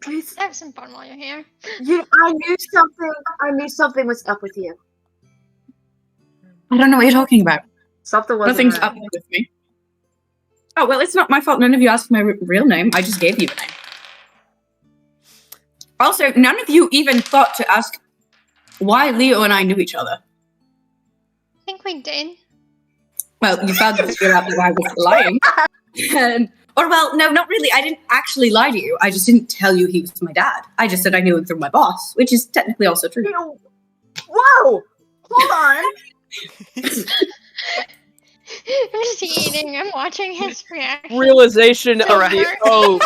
Please, Have some fun while you're here. I knew something was up with you. I don't know what you're talking about. Something wasn't Nothing's right. up with me. Oh, well, it's not my fault. None of you asked my real name. I just gave you a name. Also, none of you even thought to ask why Leo and I knew each other. I think we did. Well, you found this out that I was lying. Well, no, not really. I didn't actually lie to you. I just didn't tell you he was my dad. I just said I knew him through my boss, which is technically also true. Whoa! Hold on. I'm just eating. I'm watching his reaction. Realization of the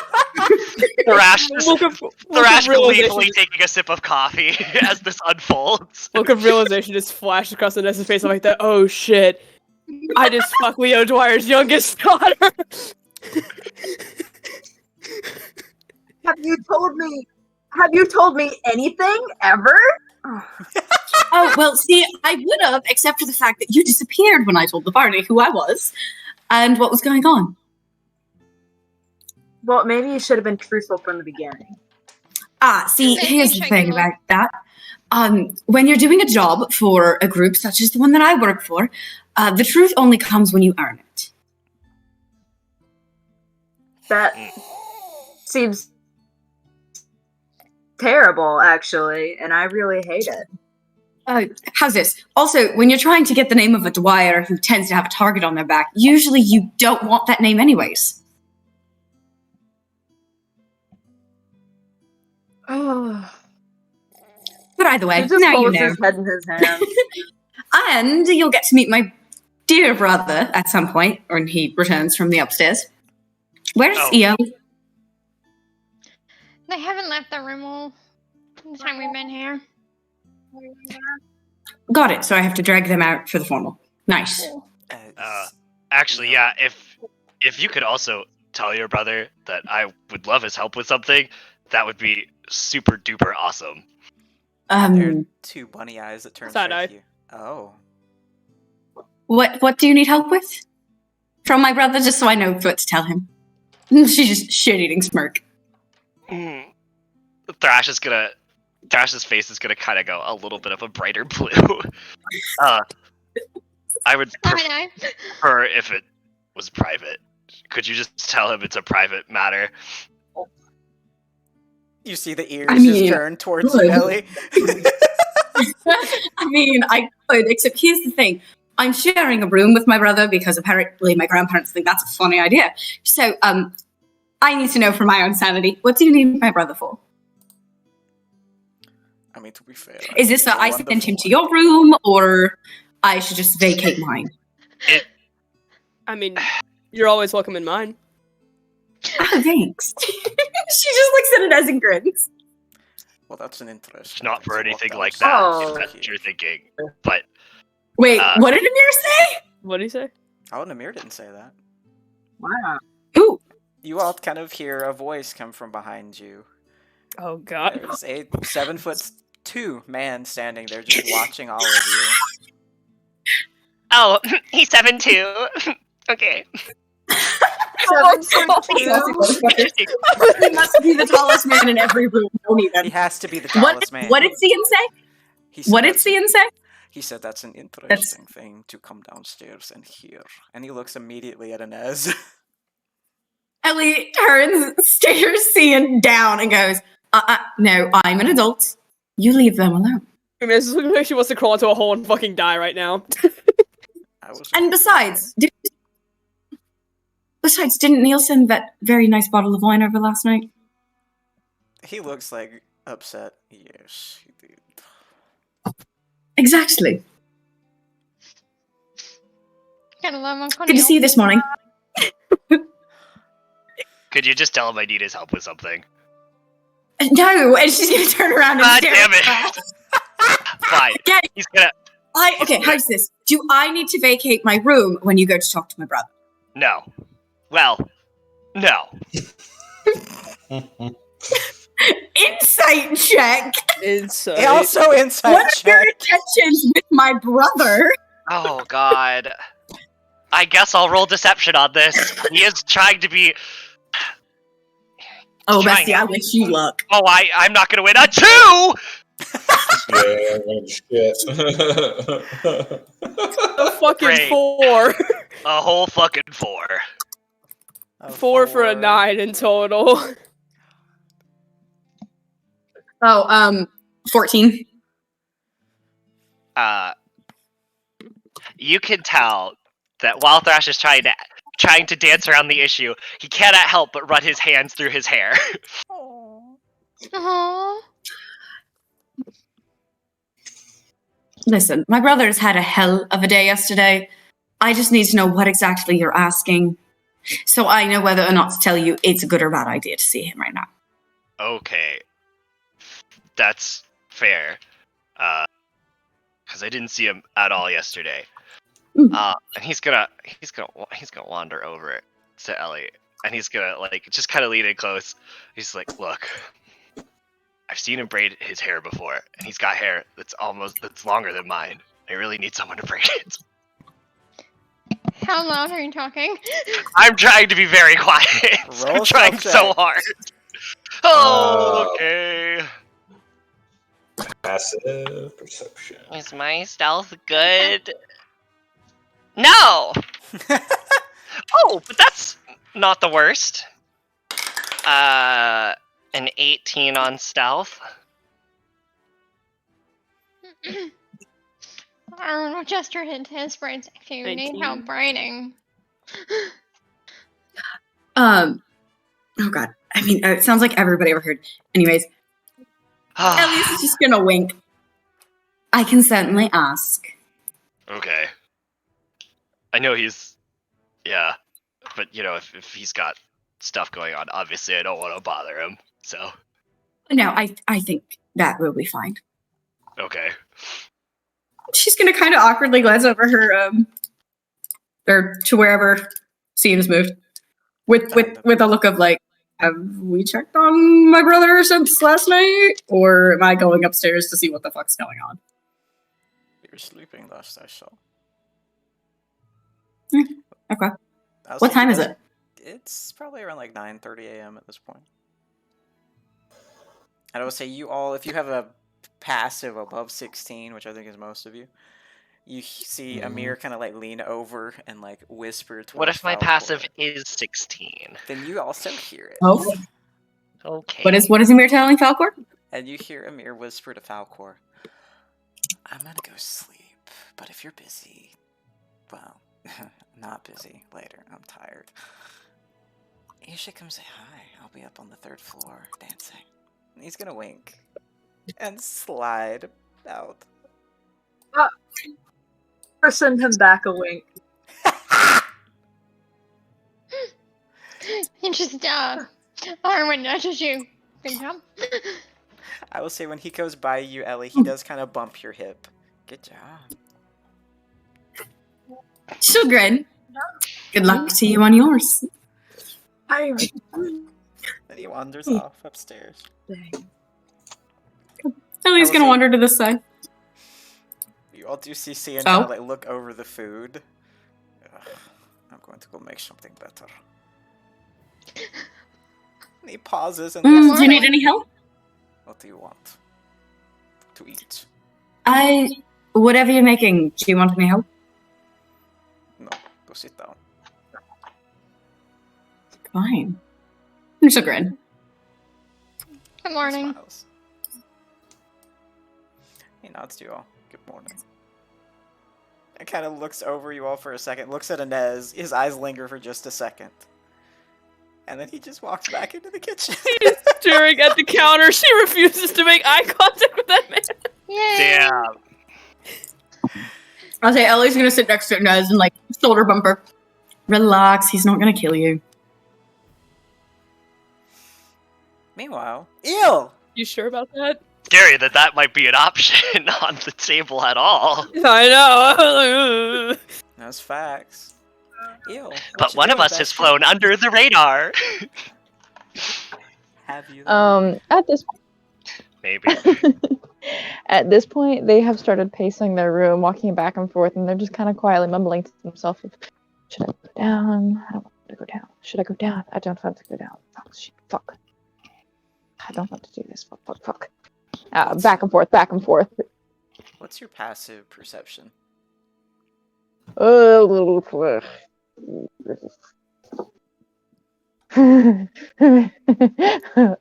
Thrash look of gleefully realization. taking a sip of coffee as this unfolds. Look of realization just flashed across Inez's face. I'm like that. Oh shit! I just fucked Leo Dwyer's youngest daughter. told me? Have you told me anything ever? Oh, well, see, I would have, except for the fact that you disappeared when I told the party who I was and what was going on. Well, maybe you should have been truthful from the beginning. See, Maybe here's the check thing it out. about that. When you're doing a job for a group such as the one that I work for, the truth only comes when you earn it. That seems terrible, actually, and I really hate it. How's this? Also, when you're trying to get the name of a Dwyer who tends to have a target on their back, usually you don't want that name anyways. Oh, But either way, he just now you holds know. his head in his hands. And you'll get to meet my dear brother at some point when he returns from the upstairs. Where's Eo? They haven't left the room all the time we've been here. Got it, so I have to drag them out for the formal. Nice. Actually, yeah, if you could also tell your brother that I would love his help with something, that would be super duper awesome. There are two bunny eyes that turn straight Side-eye. to you. Oh. What do you need help with? From my brother, just so I know what to tell him. She just shit-eating smirk. Thrash's face is gonna kind of go a little bit of a brighter blue. I would I know. prefer if it was private. Could you just tell him it's a private matter? You see the ears I mean, just turn towards good. you, Ellie. I mean, I could, except here's the thing. I'm sharing a room with my brother because apparently my grandparents think that's a funny idea. So, I need to know for my own sanity, what do you need my brother for? I mean, to be fair. Is this that I send him to your room, or I should just vacate mine? I mean, you're always welcome in mine. Oh, thanks. She just looks at Enez and grins. Well, that's an interesting. It's not for thing to anything look like at. that, Oh. if that's what you're thinking. But Wait, what did Amir say? What did he say? Oh, Namir didn't say that. Wow. Ooh. You all kind of hear a voice come from behind you. Oh god. There's a 7'2" man standing there just watching all of you. oh, he's 7'2". Okay. Oh, He must be the tallest man in every room. Don't He even. has to be the What, tallest man. what did Cian say? He said What did that's- Cian say? He said that's an interesting thing to come downstairs and hear. And he looks immediately at Enez. Ellie turns, stares Cian down, and goes, no, I'm an adult. You leave them alone. I mean, this looks like she wants to crawl into a hole and fucking die right now. And besides, didn't Neil send that very nice bottle of wine over last night? He looks like upset. Yes, he did. Exactly. Gotta love my Good to see you this morning. Could you just tell him I need his help with something? No, and she's gonna turn around and God stare damn at it. Crass. Fine. Yeah, He's gonna. okay, how's this? Do I need to vacate my room when you go to talk to my brother? No. Well, no. Insight check! Insight. He also inside What are your check. intentions with my brother? Oh god. I guess I'll roll deception on this. He is trying to be. Oh, Trying. Bessie, I wish you luck. Oh, I'm not gonna win. A 2! Yeah, well, shit. A fucking Great. 4. A whole fucking 4. A 4 for a 9 in total. Oh, 14. You can tell that while Thrash is trying to dance around the issue, he cannot help but run his hands through his hair. Aww. Listen, my brother's had a hell of a day yesterday. I just need to know what exactly you're asking, so I know whether or not to tell you it's a good or bad idea to see him right now. Okay. That's fair. Because I didn't see him at all yesterday. Mm. And he's gonna wander over to Ellie, and he's gonna just kind of lean in close. He's like, "Look, I've seen him braid his hair before, and he's got hair that's longer than mine. I really need someone to braid it. How loud are you talking? I'm trying to be very quiet. Roll I'm trying stealth so check. hard. Oh, okay. Passive perception. Is my stealth good? No! Oh, but that's not the worst. An 18 on stealth. Arwan will gesture into his braids if you need help 19. braiding. Oh god. I mean, it sounds like everybody overheard. Anyways, Ellie's is just gonna wink. I can certainly ask. Okay. I know he's... Yeah. But, if he's got stuff going on, obviously I don't want to bother him, so... No, I think that will be fine. Okay. She's gonna kind of awkwardly glance over her, or to wherever Seam's moved, with a look of like, have we checked on my brother since last night, or am I going upstairs to see what the fuck's going on? You were sleeping last I saw. Okay. I'll What say time you is guys- it? It's probably around like 9:30 a.m. at this point. And I would say you all, if you have a passive above 16, which I think is most of you, you see Amir kind of like lean over and like whisper towards What if my Falkor. passive is 16? Then you also hear it. Oh, Okay. what is Amir telling Falkor? And you hear Amir whisper to Falkor, I'm gonna go sleep, but if you're busy, well, not busy later, I'm tired. You should come say hi. I'll be up on the 3rd floor dancing. And he's gonna wink and slide out. Or send him back a wink. You just, Arwan nudges you. Good job. I will say when he goes by you, Ellie, he does kind of bump your hip. Good job. She'll grin. Good luck to you on yours. I'm Then he wanders off upstairs. Ellie's gonna wander to this side. You all do see Cian Oh. kind of like look over the food. Ugh, I'm going to go make something better. And he pauses and looks Do you need any help? What do you want to eat? Whatever you're making, do you want any help? No, go sit down. Fine. She'll grin. Good He morning. smiles. He nods to you all. Good morning. And kind of looks over you all for a second, looks at Enez, his eyes linger for just a second. And then he just walks back into the kitchen. He's staring at the counter. She refuses to make eye contact with that man. Yay! Damn. I'll say Ellie's gonna sit next to Nez and like shoulder bumper. Relax, he's not gonna kill you. Meanwhile, ew! You sure about that? Scary that might be an option on the table at all. I know. Those facts. Ew. what But you one of doing, us has bestie? flown under the radar. Have you? At this Maybe. At this point, they have started pacing their room, walking back and forth, and they're just kind of quietly mumbling to themselves, should I go down? I don't want to go down. Should I go down? I don't want to go down. Fuck, shit, fuck. I don't want to do this. Fuck, fuck, fuck. Back and forth, back and forth. What's your passive perception?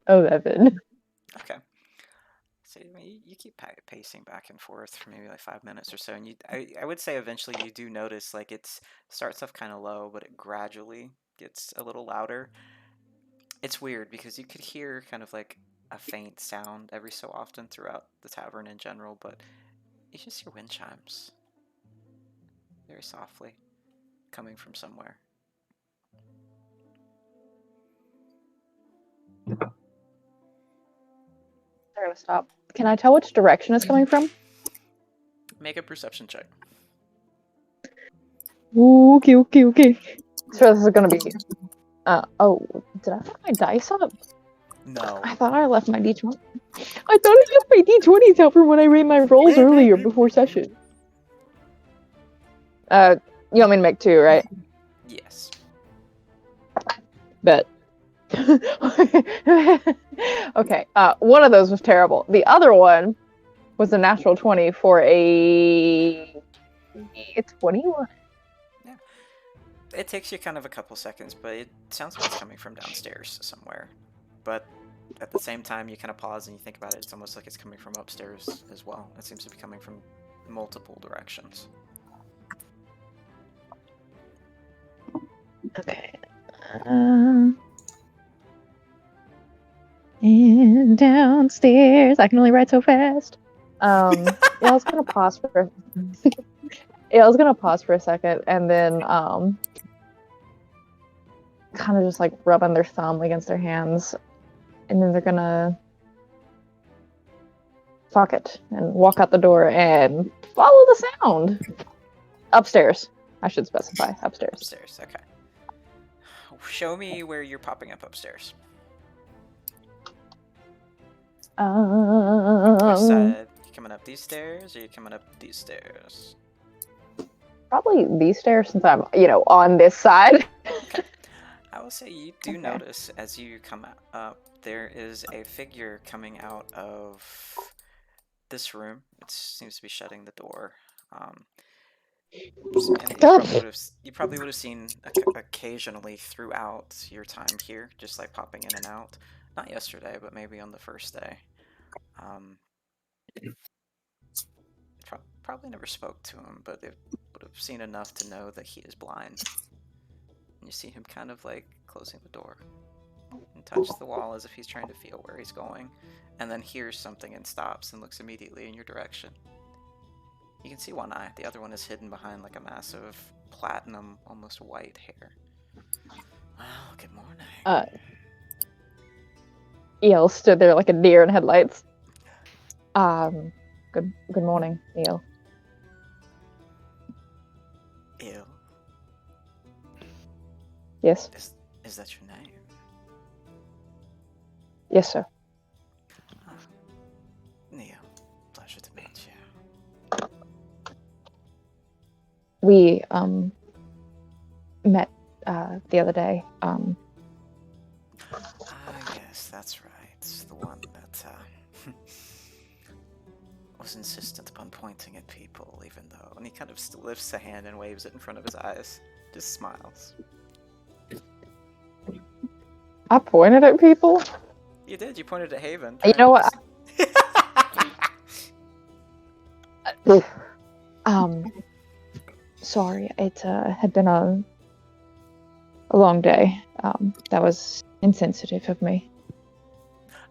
11. Okay. So you keep pacing back and forth for maybe like 5 minutes or so, and I would say eventually you do notice like it starts off kind of low, but it gradually gets a little louder. It's weird because you could hear kind of like a faint sound every so often throughout the tavern in general, but you just hear wind chimes very softly coming from somewhere. They're gonna stop. Can I tell which direction it's coming from? Make a perception check. Okay. So this is gonna be. Oh, did I put my dice up? No. I thought I left my D20. I thought I left my D20s out from when I read my rolls earlier before session. You want me to make 2, right? Yes. Bet. Okay, one of those was terrible. The other one was a natural 20 for a 21. Yeah. It takes you kind of a couple seconds, but it sounds like it's coming from downstairs somewhere. But at the same time, you kind of pause and you think about it. It's almost like it's coming from upstairs as well. It seems to be coming from multiple directions. Okay. And downstairs, I can only write so fast. Yeah, I was gonna pause for. Yeah, I was gonna pause for a second, and then kind of just like rubbing their thumb against their hands, and then they're gonna fuck it and walk out the door and follow the sound upstairs. I should specify upstairs. Upstairs, okay. Show me where you're popping up upstairs. Which side? You coming up these stairs, or you coming up these stairs? Probably these stairs, since I'm, on this side. I will say you do notice as you come up, there is a figure coming out of this room. It seems to be shutting the door. And you probably would have seen occasionally throughout your time here, just like popping in and out. Not yesterday, but maybe on the first day. Probably never spoke to him, but they would have seen enough to know that he is blind. And you see him kind of like closing the door and touch the wall as if he's trying to feel where he's going, and then hears something and stops and looks immediately in your direction. You can see one eye. The other one is hidden behind like a massive platinum, almost white hair. Well, good morning. Eel stood there like a deer in headlights. Good morning, Eel. Eel? Yes. Is that your name? Yes, sir. Neil, pleasure to meet you. We met the other day. Yes, that's right. The one that was insistent upon pointing at people, even though, and he kind of lifts a hand and waves it in front of his eyes, just smiles. I pointed at people. You did. You pointed at Haven. You know what? Sorry, it had been a long day. That was insensitive of me.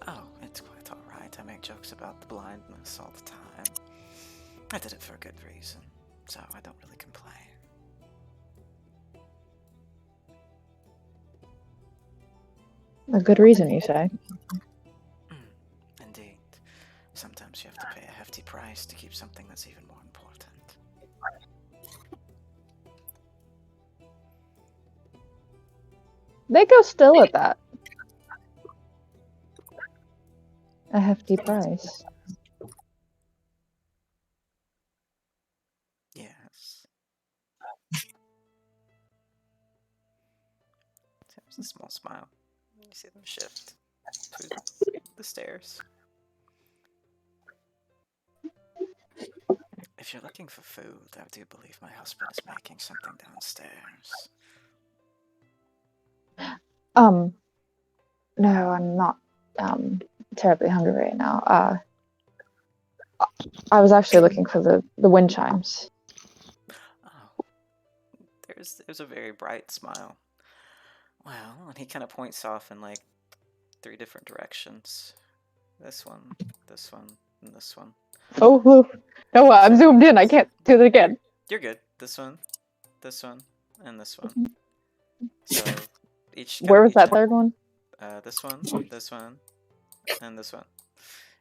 Oh, it's quite all right. I make jokes about the blindness all the time. I did it for a good reason, so I don't really complain. A good reason, you say? Indeed. Sometimes you have to pay a hefty price to keep something that's even more important. They go still at that. A hefty price. Yes. There's a small smile. You see them shift to the stairs. If you're looking for food, I do believe my husband is making something downstairs. No, I'm not terribly hungry right now. I was actually looking for the wind chimes. Oh, there's a very bright smile. Well, and he kind of points off in like 3 different directions. This one, and this one. Oh, no, I'm zoomed in. I can't do it again. You're good. This one, and this one. So Where was that third one? This one, and this one.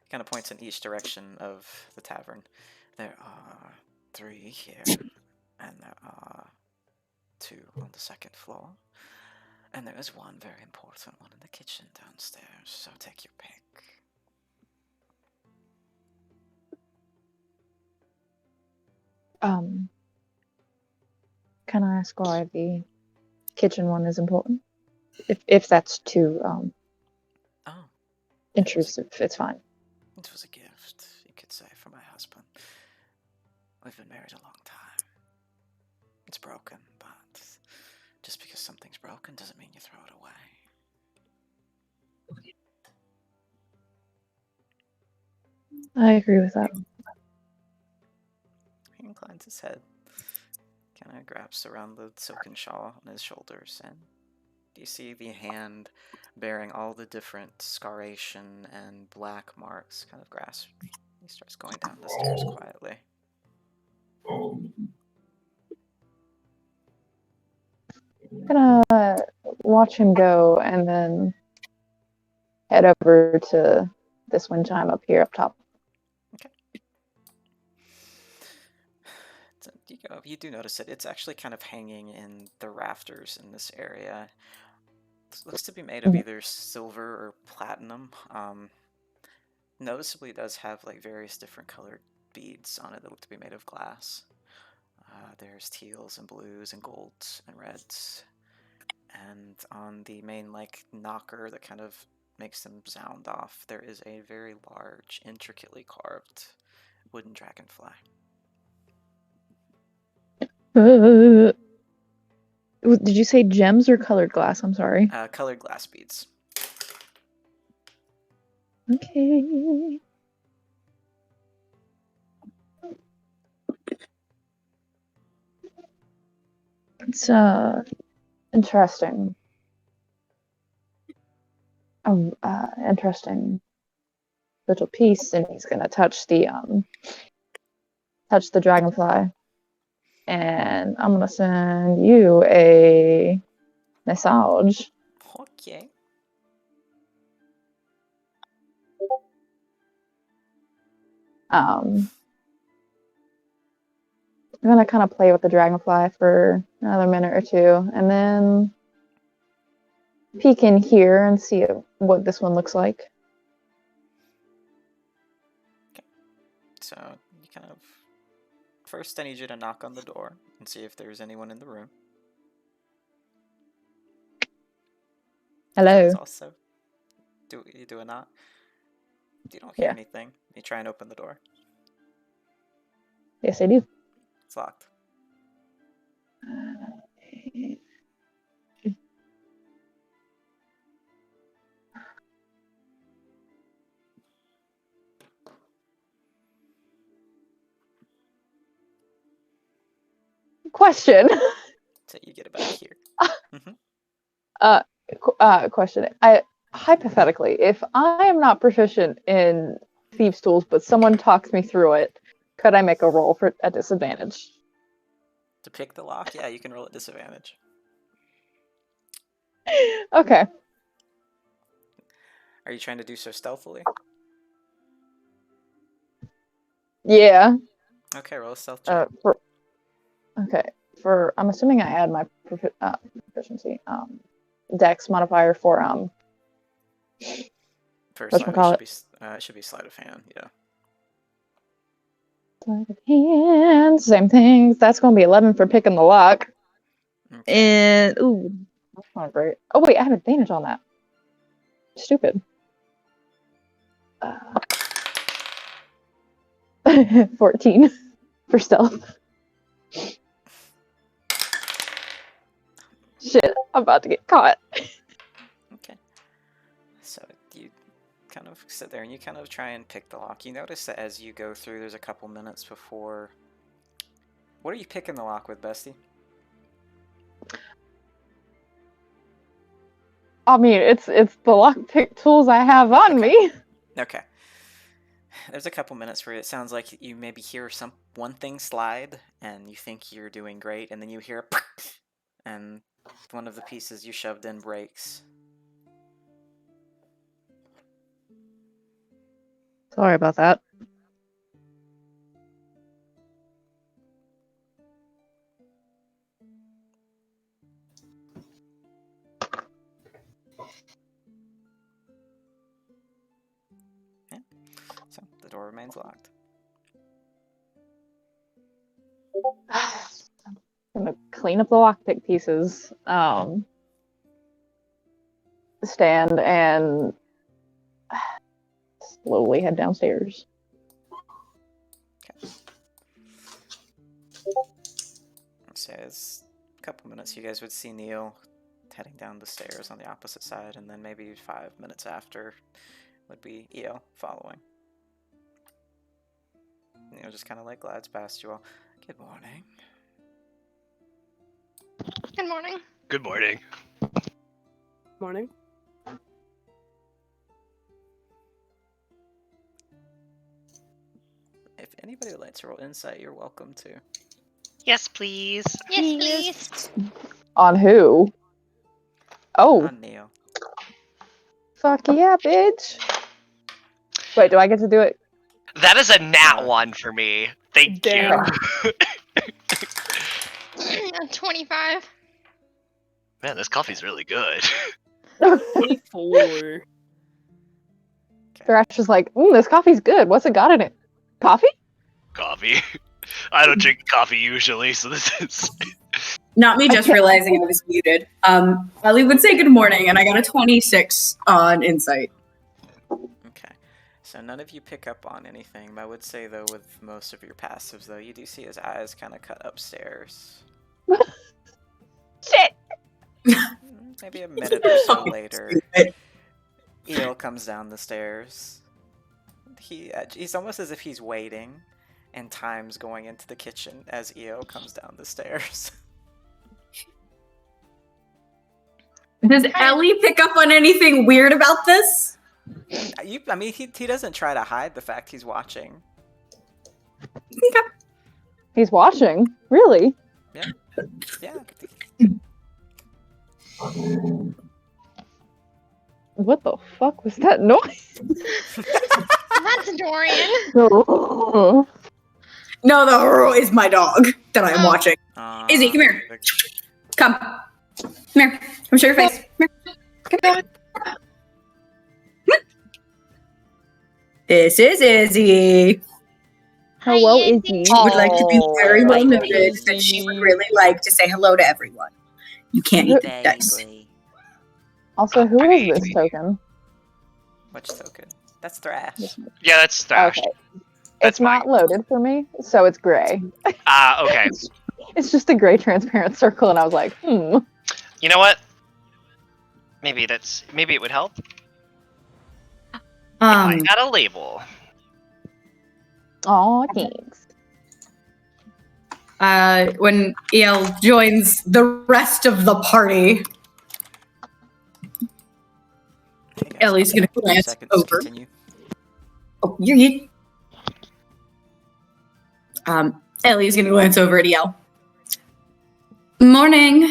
He kind of points in each direction of the tavern. There are 3 here, and there are 2 on the 2nd floor, and there is one very important one in the kitchen. kitchen downstairs, so take your pick. Can I ask why the kitchen one is important? If that's too Oh, intrusive, it's fine. it was a gift, you could say, from my husband. We've been married a long time. It's broken, but just because something's broken doesn't mean you throw it away. I agree with that. He inclines his head, kind of grasps around the silken shawl on his shoulders, and you see the hand bearing all the different scaration and black marks kind of grasp. He starts going down the stairs quietly. I'm gonna watch him go and then head over to this wind chime up here up top. So you do notice it. It's actually kind of hanging in the rafters in this area. It looks to be made of either silver or platinum. Noticeably, it does have like various different colored beads on it that look to be made of glass. There's teals and blues and golds and reds. And on the main like knocker that kind of makes them sound off, there is a very large, intricately carved wooden dragonfly. Did you say gems or colored glass? I'm sorry. Colored glass beads. Okay. It's interesting. Interesting little piece, and he's gonna touch the dragonfly, and I'm gonna send you a message. Okay. I'm gonna kind of play with the dragonfly for another minute or two, and then peek in here and see what this one looks like. Okay. So you kind of first, I need you to knock on the door and see if there's anyone in the room. Hello. Also, do a knock. You don't hear anything. You try and open the door. Yes, I do. It's locked. Question. So you get it back here. Question. Hypothetically, if I am not proficient in thieves' tools, but someone talks me through it, could I make a roll for a disadvantage? To pick the lock, yeah, you can roll at disadvantage. Okay. Are you trying to do so stealthily? Yeah. Okay, roll a stealth check. I'm assuming I add my proficiency, dex modifier for For whatchamacallit? it should be sleight of hand, yeah. Sleight of hand, same thing. That's gonna be 11 for picking the lock. Okay. And ooh, that's not great. Oh wait, I have advantage on that. Stupid. 14 for stealth. Shit, I'm about to get caught. Okay. So you kind of sit there and you kind of try and pick the lock. You notice that as you go through, there's a couple minutes before. What are you picking the lock with, Bestie? I mean, it's the lockpick tools I have on me. Okay. There's a couple minutes where it sounds like you maybe hear one thing slide, and you think you're doing great, and then you hear a and one of the pieces you shoved in breaks. Sorry about that. door remains locked. I'm gonna clean up the lockpick pieces. Stand and slowly head downstairs. So it's a couple minutes. You guys would see Neil heading down the stairs on the opposite side, and then maybe 5 minutes after would be EO following. Neil just kind of like glides past you all. Good morning. Good morning. Good morning. Morning. If anybody would like to roll insight, you're welcome to. Yes, please. Yes, please. On who? Oh, On Neil. fuck yeah, bitch. Wait, do I get to do it? That is a nat 1 for me. Thank Damn. you. 25. Man, this coffee's really good. 24. Thrash is like, this coffee's good. What's it got in it? Coffee? Coffee. I don't drink coffee usually, so this is. Not me just realizing I was muted. Ellie would say good morning, and I got a 26 on insight. Okay. So none of you pick up on anything. I would say, though, with most of your passives, though, you do see his eyes kind of cut upstairs. Shit! Maybe a minute or so later, Eel comes down the stairs. He's almost as if he's waiting, and time's going into the kitchen as Eo comes down the stairs. Does Ellie pick up on anything weird about this? I mean, he doesn't try to hide the fact he's watching. He's watching? Really? Yeah. What the fuck was that noise? That's Dorian. Oh. No, the hurl is my dog that I'm watching. Izzy, come here. Come. Come here. Come show your face. Come here. Come here. This is Izzy. Hello, Hi, Izzy. She would like to be very well Oh, noted that she would really like to say hello to everyone. You can't eat the dice. Also, who is this token? Which token? That's Thrash. Yeah, that's Thrash. Okay. That's It's not loaded for me, so it's gray. Okay. It's just a gray transparent circle, and I was like, You know what? Maybe it would help. If I got a label. Aw, thanks. When EL joins the rest of the party, Ellie's gonna glance over. Continue. Oh, you. Ellie's gonna glance over at EL. Morning.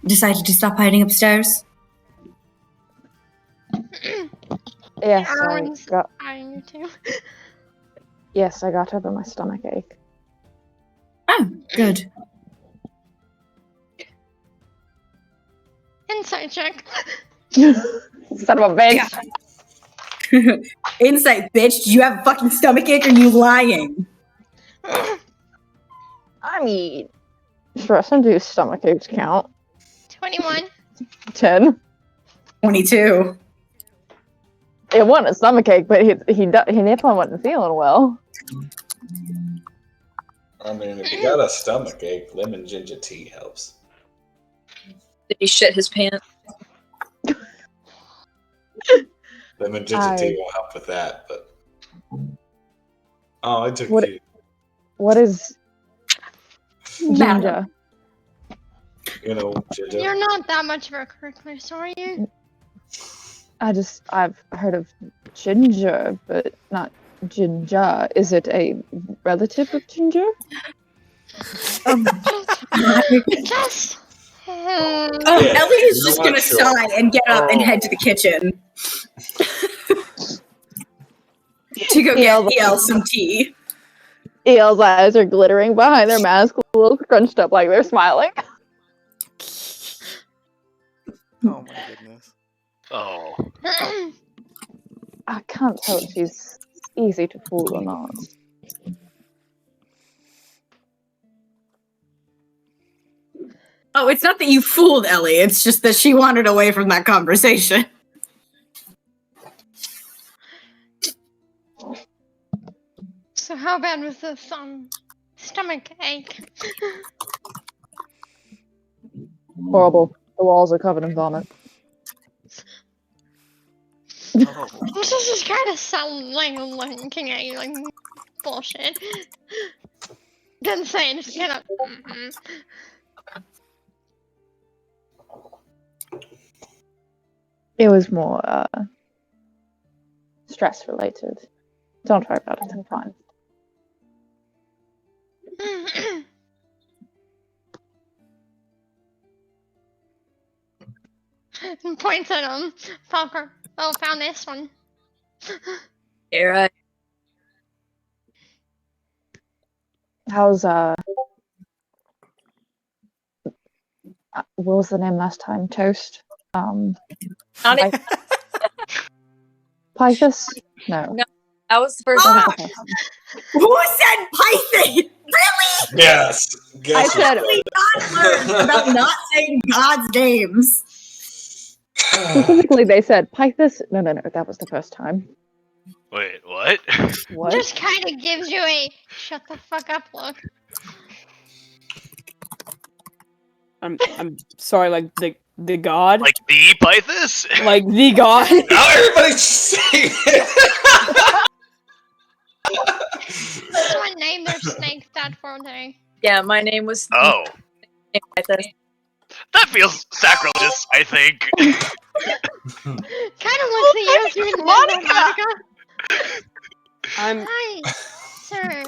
Decided to stop hiding upstairs. Yes, Arwan's eyeing you too. Yes, I got over my stomach ache. Oh, good. Insight check. Son of a bitch. Insight, bitch. Do you have a fucking stomach ache or are you lying? I mean, stress-induced stomach aches count. 21. 10. 22. It wasn't a stomach ache, but he definitely wasn't feeling well. I mean, if you got a stomach ache, lemon ginger tea helps. Did he shit his pants? Lemon ginger tea will help with that, but... Oh, I took What- you. What is ginger? You know, ginger. You're not that much of a recluse, are you? I've heard of ginger, but not ginger. Is it a relative of ginger? Just. Ellie is just gonna sigh and get up and head to the kitchen to go get EL some tea. EL's eyes are glittering behind their mask, a little scrunched up like they're smiling. Oh my goodness. Oh. I can't tell if she's easy to fool or not. Oh, it's not that you fooled Ellie. It's just that she wandered away from that conversation. So how bad was this stomach ache? Horrible. The walls are covered in vomit. Oh. This is just kind of sound like looking at you like bullshit. Didn't say it, just kind of. It was more stress related. Don't worry about it. I'm fine. And points at Falkor. Oh, found this one. Here I. How's what was the name last time? Toast? Not it. Pythus? No. No. That was the first That was time. the first time. Who said Python? Really? Yes. Guess I said We not learned about not saying God's names. specifically they said Pythus. No, that was the first time. Wait, what? What? Just kind of gives you a shut the fuck up look. I'm sorry, like the god? Like the Pythus? Like the god? Now everybody's saying it. This one named their snake that for day. Yeah, my name was. Oh, Python. that feels sacrilegious, I think. Kind of looks at you as you're Monica. I'm Hi, sir.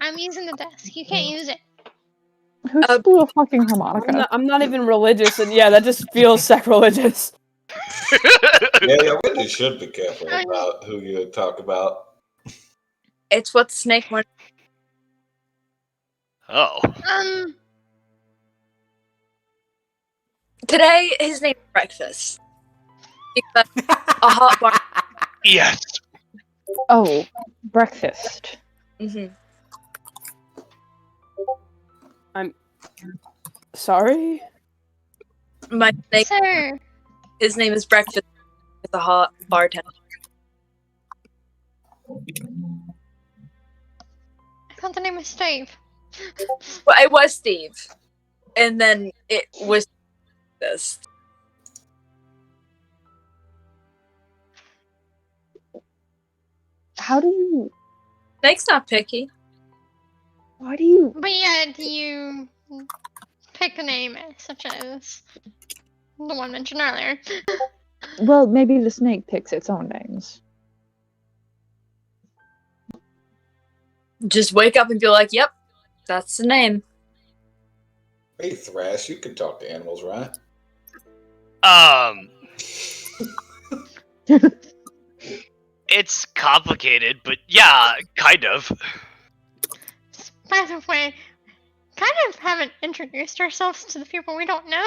I'm using the desk. You can't use it. Who just blew a fucking harmonica? I'm not even religious, and yeah, that just feels sacrilegious. Yeah, you really should be careful about who you talk about. It's what Snake wanted. Oh. Today, his name is Breakfast. Because a hot bar. Yes. Oh, breakfast. Mm-hmm. Sorry? My snake. Sir, His name is Breakfast. It's a hot bartender. I thought the name was Steve. Well, it was Steve, and then it was this. How do you? Snake's not picky. Why do you? But yet you pick a name such as the one mentioned earlier. Well, maybe the snake picks its own names. Just wake up and be like, "Yep, that's the name." Hey, Thrash, you can talk to animals, right? It's complicated, but yeah, kind of. By the way, kind of haven't introduced ourselves to the people we don't know.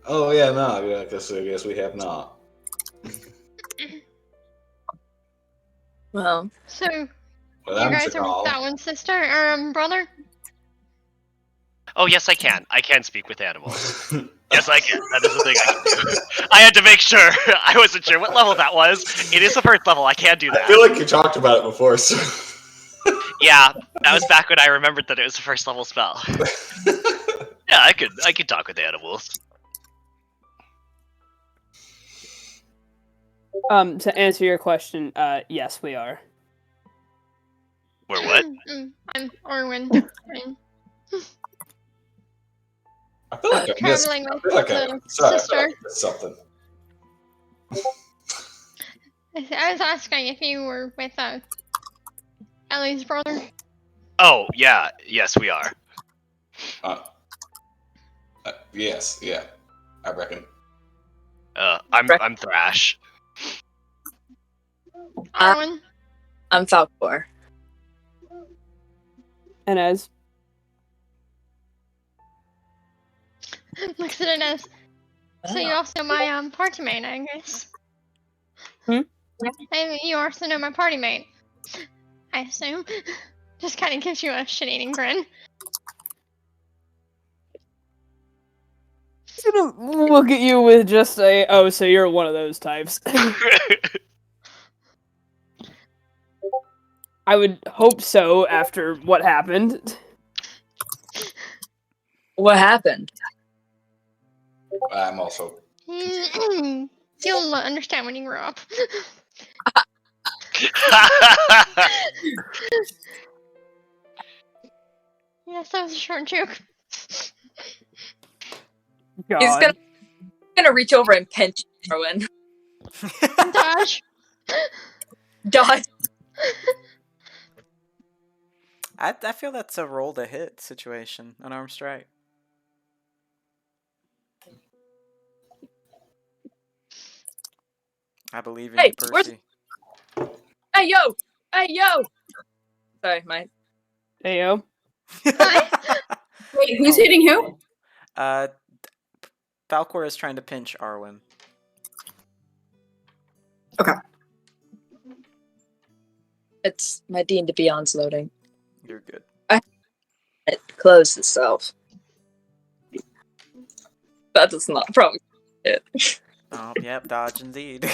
Oh yeah, no, yeah, I guess we have not. Well, So Well, you I'm guys are Janal. that one's sister or brother? Oh, yes, I can. I can speak with animals. Yes, I can. That is the thing I can do. I had to make sure. I wasn't sure what level that was. It is the first level. I can do I that. feel like you talked about it before, so. Yeah, that was back when I remembered that it was a first level spell. Yeah, I could talk with animals. To answer your question, yes, we are. We're what? I'm Arwan. I feel like I missed. Traveling I with feel like the sorry, I feel sister. like I missed something. I was asking if you were with Ellie's brother. Oh, yeah. Yes, we are. Yes, yeah, I reckon. I'm Thrash. Arwan. I'm Falkor. Enez. Looks at it as. So you also my party mate, I guess. And you also know my party mate. I assume. Just kind of gives you a shit-eating grin. He's gonna look at you with just a, oh, so you're one of those types. I would hope so after what happened. What happened? I'm also. You'll understand when you grow up. Yes, that was a short joke. God. He's gonna reach over and pinch Arwan. Dodge. Dodge. I feel that's a roll to hit situation, an arm strike. I believe in Hey, you, where's- Percy. Hey yo! Hey yo! Sorry, my Hey, yo. Wait, who's hitting who? Falkor is trying to pinch Arwan. it's my D&D Beyond's loading. You're good. It closed itself. That is not probably it. Oh, yep, dodge indeed.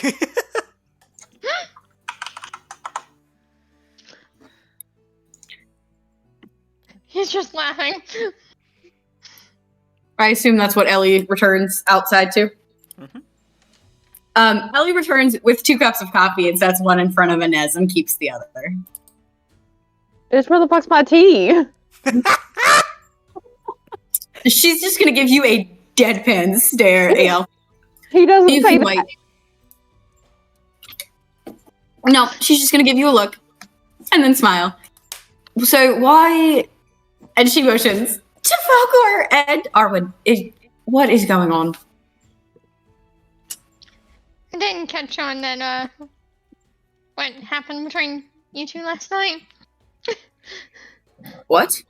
He's just laughing. I assume that's what Ellie returns outside to. Mhm. Ellie returns with 2 cups of coffee and sets one in front of Enez and keeps the other. Bitch, where the fuck's my tea? She's just gonna give you a deadpan stare, AL. He doesn't You say can that. wait. No, she's just gonna give you a look and then smile. So why? And she motions to Falkor and Arwan. What is going on? I didn't catch on that, what happened between you two last night. What?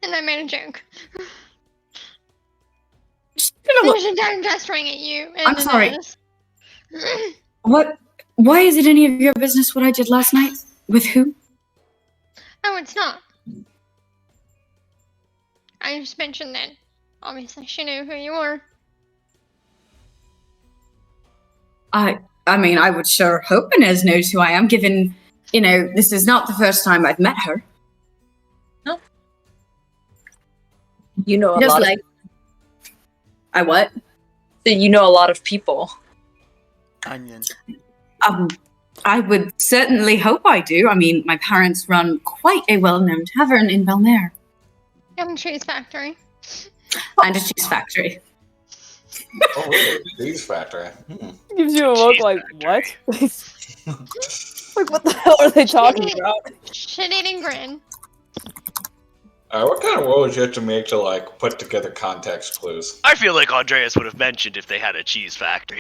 And I made a joke. She's gonna look. There's a dime gesturing at you. And I'm sorry. Enez. What? Why is it any of your business what I did last night? With who? Oh, it's not. I just mentioned that. Obviously, she knew who you were. I mean, I would sure hope Enez knows who I am, given, this is not the first time I've met her. You know a Just lot. like, I what? You know a lot of people. Onion. I would certainly hope I do. I mean, my parents run quite a well-known tavern in Belmare. Yum Cheese Factory. And a cheese factory. Oh, really? Cheese factory. Gives you a look like, what? Like, what the hell are they talking about? Shit-eating grin. What kind of roll would you have to make to put together context clues? I feel like Andreas would have mentioned if they had a cheese factory.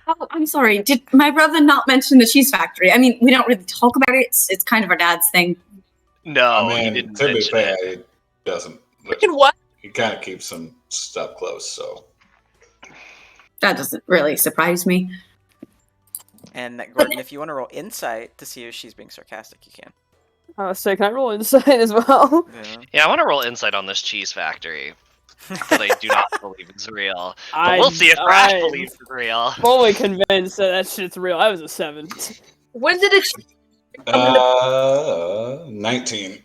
Oh, I'm sorry. Did my brother not mention the cheese factory? I mean, we don't really talk about it. It's kind of our dad's thing. No, I he mean, didn't to be mention fair, it. he doesn't. Freaking what? He kind of keeps some stuff close, so. That doesn't really surprise me. And Gordon, if you want to roll insight to see if she's being sarcastic, you can. So can I roll insight as well? Yeah. Yeah, I want to roll insight on this cheese factory. That I do not believe it's real. But we'll see if Thrash believes it's real. Fully convinced that shit's real. I was a 7. When did it? 19.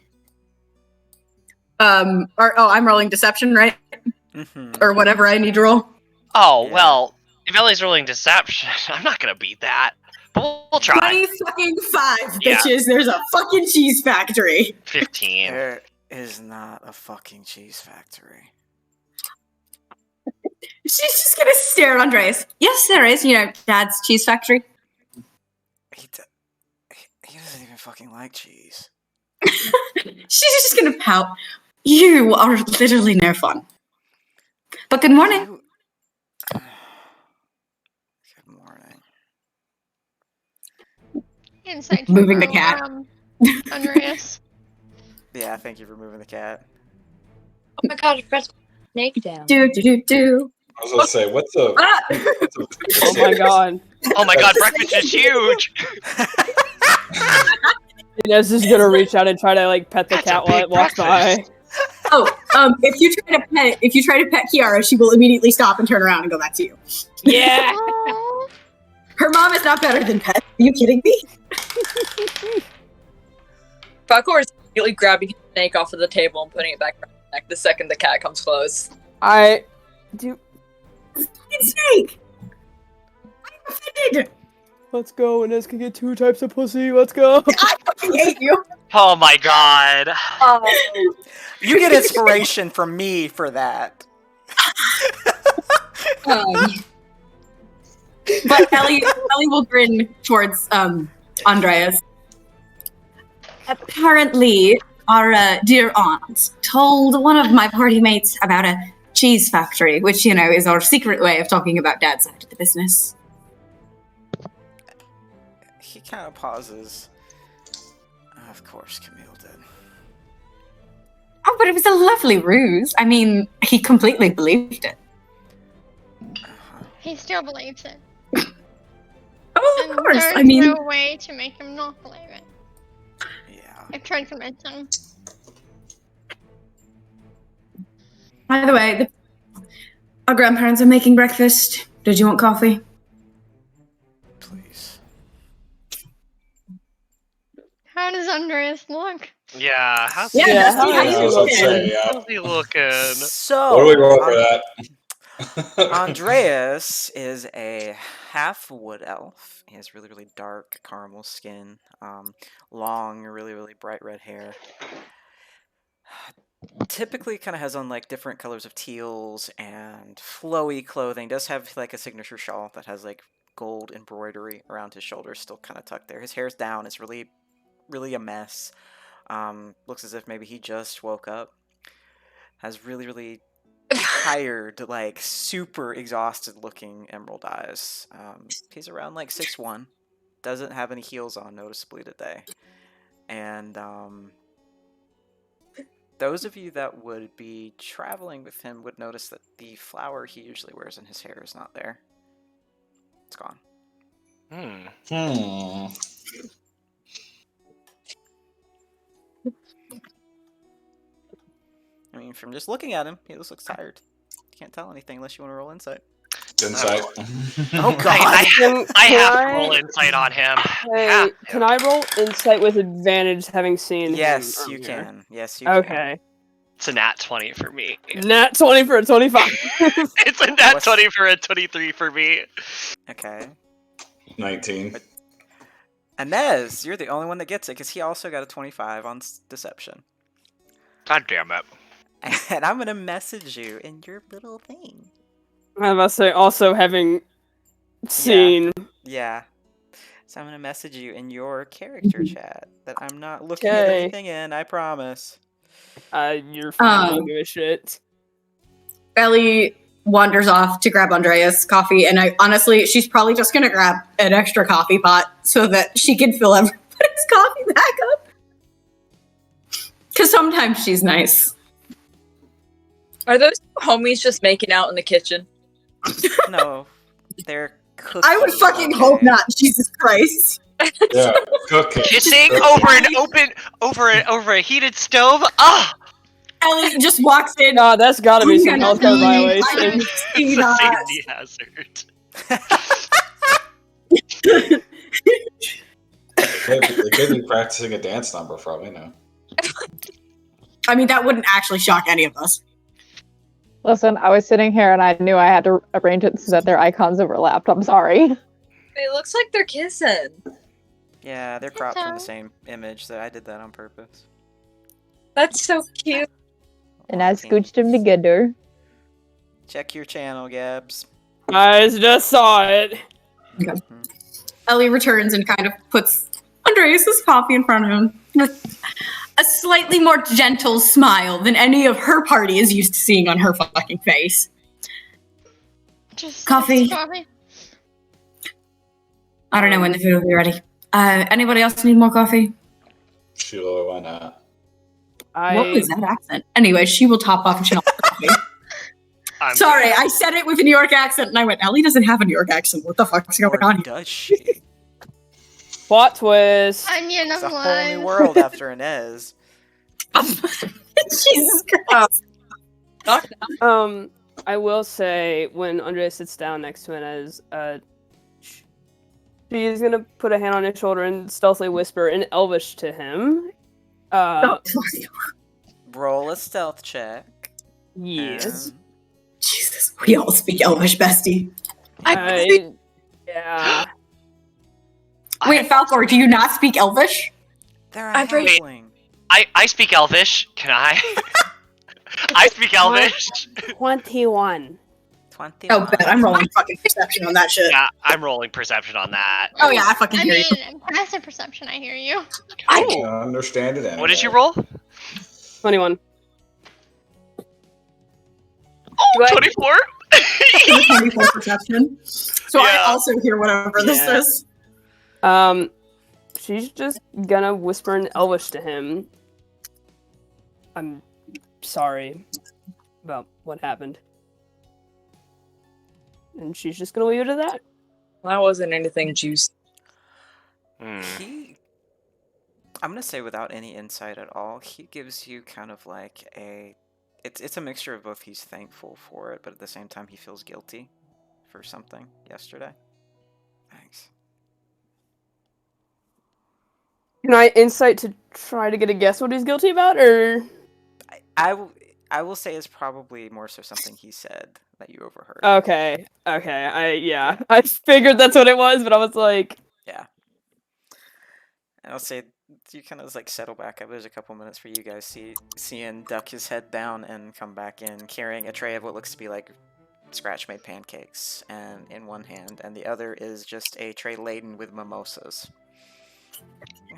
I'm rolling deception, right? Mm-hmm. Or whatever I need to roll. Oh, Yeah. well, if Ellie's rolling deception, I'm not going to beat that. But we'll try. 25, Yeah. bitches. There's a fucking cheese factory. 15. There is not a fucking cheese factory. She's just gonna stare at Andreas. Yes, there is. Dad's cheese factory. He doesn't even fucking like cheese. She's just gonna pout. You are literally no fun. But good morning. Good morning. Insight. Moving the roll, cat. Andreas. Yeah, thank you for moving the cat. Oh my god, I pressed snake down. Do. was gonna say, what's a Oh my god. Oh my god, breakfast is huge! Inez is gonna reach out and try to like pet the That's a cat while big it walks by. breakfast. If you try to pet Kiara, she will immediately stop and turn around and go back to you. Yeah. Aw. Her mom is not better than pets. Are you kidding me? Falkor is immediately grabbing his snake off of the table and putting it back around his neck the second the cat comes close. I do. It's snake. I'm offended. Let's go. Inez can get 2 types of pussy. Let's go. I fucking hate you. Oh my god. You get inspiration from me for that. But Ellie will grin towards Andreas. Apparently, our dear aunt told one of my party mates about a cheese factory, which, you know, is our secret way of talking about Dad's side of the business. He kind of pauses. Of course, Camille did. Oh, but it was a lovely ruse. I mean, he completely believed it. He still believes it. Oh, And of course. there's I mean, no way to make him not believe it. Yeah. I've tried to convince him. by the way, our grandparents are making breakfast. Did you want coffee? Please. How does Andreas look? Yeah, how's Yeah, Yeah, Dusty, how how you is I was he gonna looking? say, yeah. how's he looking? So, What do we roll for that? Andreas is a half wood elf. He has really, really dark caramel skin, long, really, really bright red hair. Typically kind of has on like different colors of teals and flowy clothing. Does have like a signature shawl that has like gold embroidery around his shoulders, still kind of tucked there. His hair's down. It's really, really a mess. Looks as if maybe he just woke up. Has really, really tired, like super exhausted looking emerald eyes. He's around like 6'1". Doesn't have any heels on noticeably today. And those of you that would be traveling with him would notice that the flower he usually wears in his hair is not there. It's gone. I mean, from just looking at him, he just looks tired. You can't tell anything unless you want to roll insight. Insight. Oh god! I have to roll insight on him. Hey, can I roll insight with advantage having seen Yes, him you earlier? can. Yes, you can. Okay. It's a nat 20 for me. Nat 20 for a 25. It's a nat What's- 20 for a 23 for me. Okay. 19. Enez, you're the only one that gets it because he also got a 25 on deception. God damn it. And I'm gonna message you in your little thing. I must say, also having seen. Yeah. So I'm gonna message you in your character chat that I'm not looking at Okay. anything in. I promise. You're fine. I don't give a shit. Ellie wanders off to grab Andreas coffee, and honestly, she's probably just gonna grab an extra coffee pot so that she can fill everybody's coffee back up. Because sometimes she's nice. Are those homies just making out in the kitchen? No, they're cooking. I would fucking hope not. Jesus Christ. Yeah, cooking. Kissing over a heated stove? Ah! Ellie just walks in. No, that's gotta be I'm some gonna healthcare see- violation. I'm gonna see It's a that. safety hazard. They could be practicing a dance number for all we know. I mean, that wouldn't actually shock any of us. Listen, I was sitting here and I knew I had to arrange it so that their icons overlapped. I'm sorry. It looks like they're kissing. Yeah, they're cropped from the same image. So I did that on purpose. That's so cute. And I scooched them together. Check your channel, Gabs. I just saw it. Ellie returns and kind of puts Andreas' coffee in front of him with a slightly more gentle smile than any of her party is used to seeing on her fucking face. Just Coffee. coffee. I don't know when the food will be ready. Anybody else need more coffee? Sheila, why not? What was that accent? Anyway, she will top off and she'll have coffee. Sorry, I said it with a New York accent, and I went, Ellie doesn't have a New York accent. What the fuck's going on here? Does she? Plot twist. Onion It's of a whole new lies. world after Enez. Jesus Christ. I will say when Andreas sits down next to Enez, she's gonna put a hand on his shoulder and stealthily whisper in Elvish to him. Roll a stealth check. Yes. And Jesus, we all speak Elvish, bestie. Yeah. Wait, Falkor, do you not speak Elvish? they're a I'm pretty- halfling. I speak Elvish. Can I? I speak Elvish. 21. 21. Oh, bet I'm rolling fucking perception on that shit. Yeah, I'm rolling perception on that. Oh yeah, I fucking I hear you. mean, passive perception, I hear you. I can understand it anyway. What did you roll? 21. Do I- 24? 24 perception. So Yeah. I also hear whatever this Yeah. is. She's just gonna whisper in Elvish to him. I'm sorry about what happened. And she's just gonna leave it at that. That wasn't anything juicy. Hmm. I'm gonna say without any insight at all, he gives you kind of like it's a mixture of both. He's thankful for it, but at the same time he feels guilty for something yesterday. Thanks. Can I insight to try to get a guess what he's guilty about, or I will say it's probably more so something he said that you overheard. okay, I figured that's what it was, but I was like, Yeah. And I'll say you kind of just like settle back up. There's a couple minutes for you guys see him duck his head down and come back in carrying a tray of what looks to be like scratch-made pancakes, and in one hand, and the other is just a tray laden with mimosas.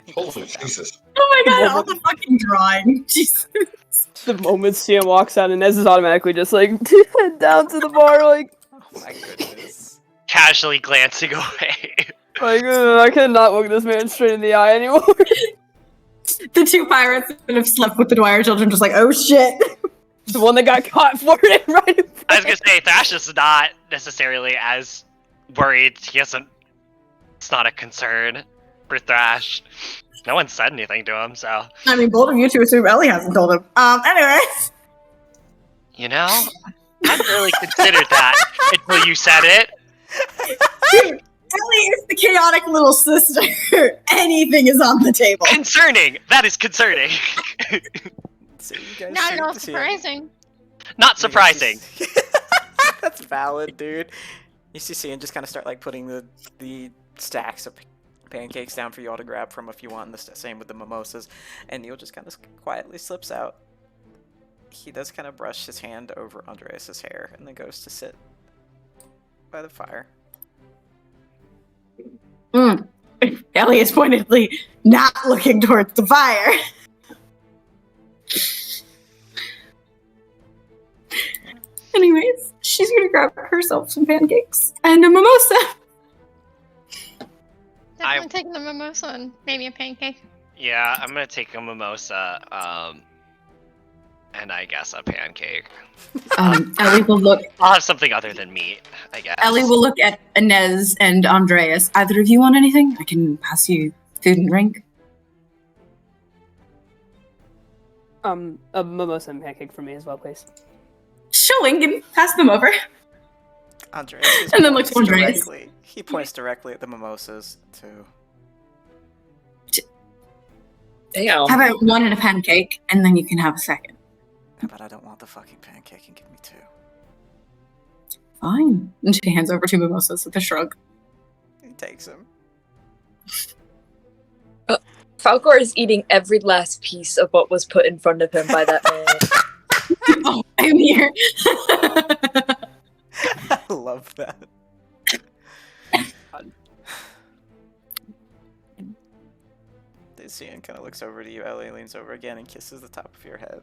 He puts Holy it down. Jesus. Oh my god, all the fucking drawing. Jesus. the moment Sia walks out, and Enez is automatically just like down to the bar, like Oh my goodness. Casually glancing away. I cannot look this man straight in the eye anymore. The two pirates that have slept with the Dwyer children just like, oh shit. The one that got caught for it, right? in I was front. gonna say, Thrash is not necessarily as worried. It's not a concern for Thrash. No one said anything to him, so. I mean, bold of you to assume Ellie hasn't told him. Anyways. You know, I hadn't really considered that until you said it. Dude, Ellie is the chaotic little sister. Anything is on the table. Concerning! That is concerning. So you guys Not see- at all see- surprising. Not surprising. That's valid, dude. You see Cian just kind of start like putting the stacks of pancakes down for you all to grab from if you want, and the same with the mimosas, and Neil just kind of quietly slips out. He does kind of brush his hand over Andreas's hair and then goes to sit by the fire. Ellie is pointedly not looking towards the fire. Anyways, she's gonna grab herself some pancakes and a mimosa. Definitely taking the mimosa and maybe a pancake. Yeah, I'm gonna take a mimosa, and I guess a pancake. Ellie will look. I'll have something other than meat, I guess. Ellie will look at Enez and Andreas. Either of you want anything? I can pass you food and drink. A mimosa and pancake for me as well, please. Showing and pass them over. Andreas just And then looks points to Andreas. directly. He points directly at the mimosas too. Damn. How about one and a pancake, and then you can have a second. How about I don't want the fucking pancake and give me two? Fine. And she hands over two mimosas with a shrug. He takes them. Falkor is eating every last piece of what was put in front of him by that man. Oh, I'm here. I love that. Cian kind of looks over to you. Ellie leans over again and kisses the top of your head.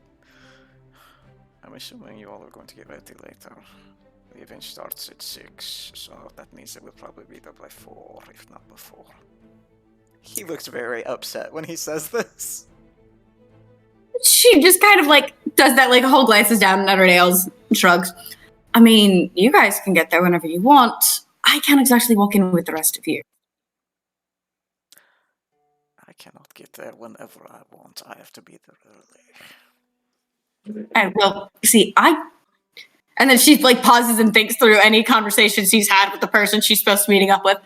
I'm assuming you all are going to get ready later. The event starts at 6, so that means it will probably be there by 4, if not before. He looks very upset when he says this. She just kind of like does that, like whole glances down at her nails and shrugs. I mean, you guys can get there whenever you want. I can't exactly walk in with the rest of you. I cannot get there whenever I want. I have to be there early. Well, see, and then she like pauses and thinks through any conversation she's had with the person she's supposed to be meeting up with.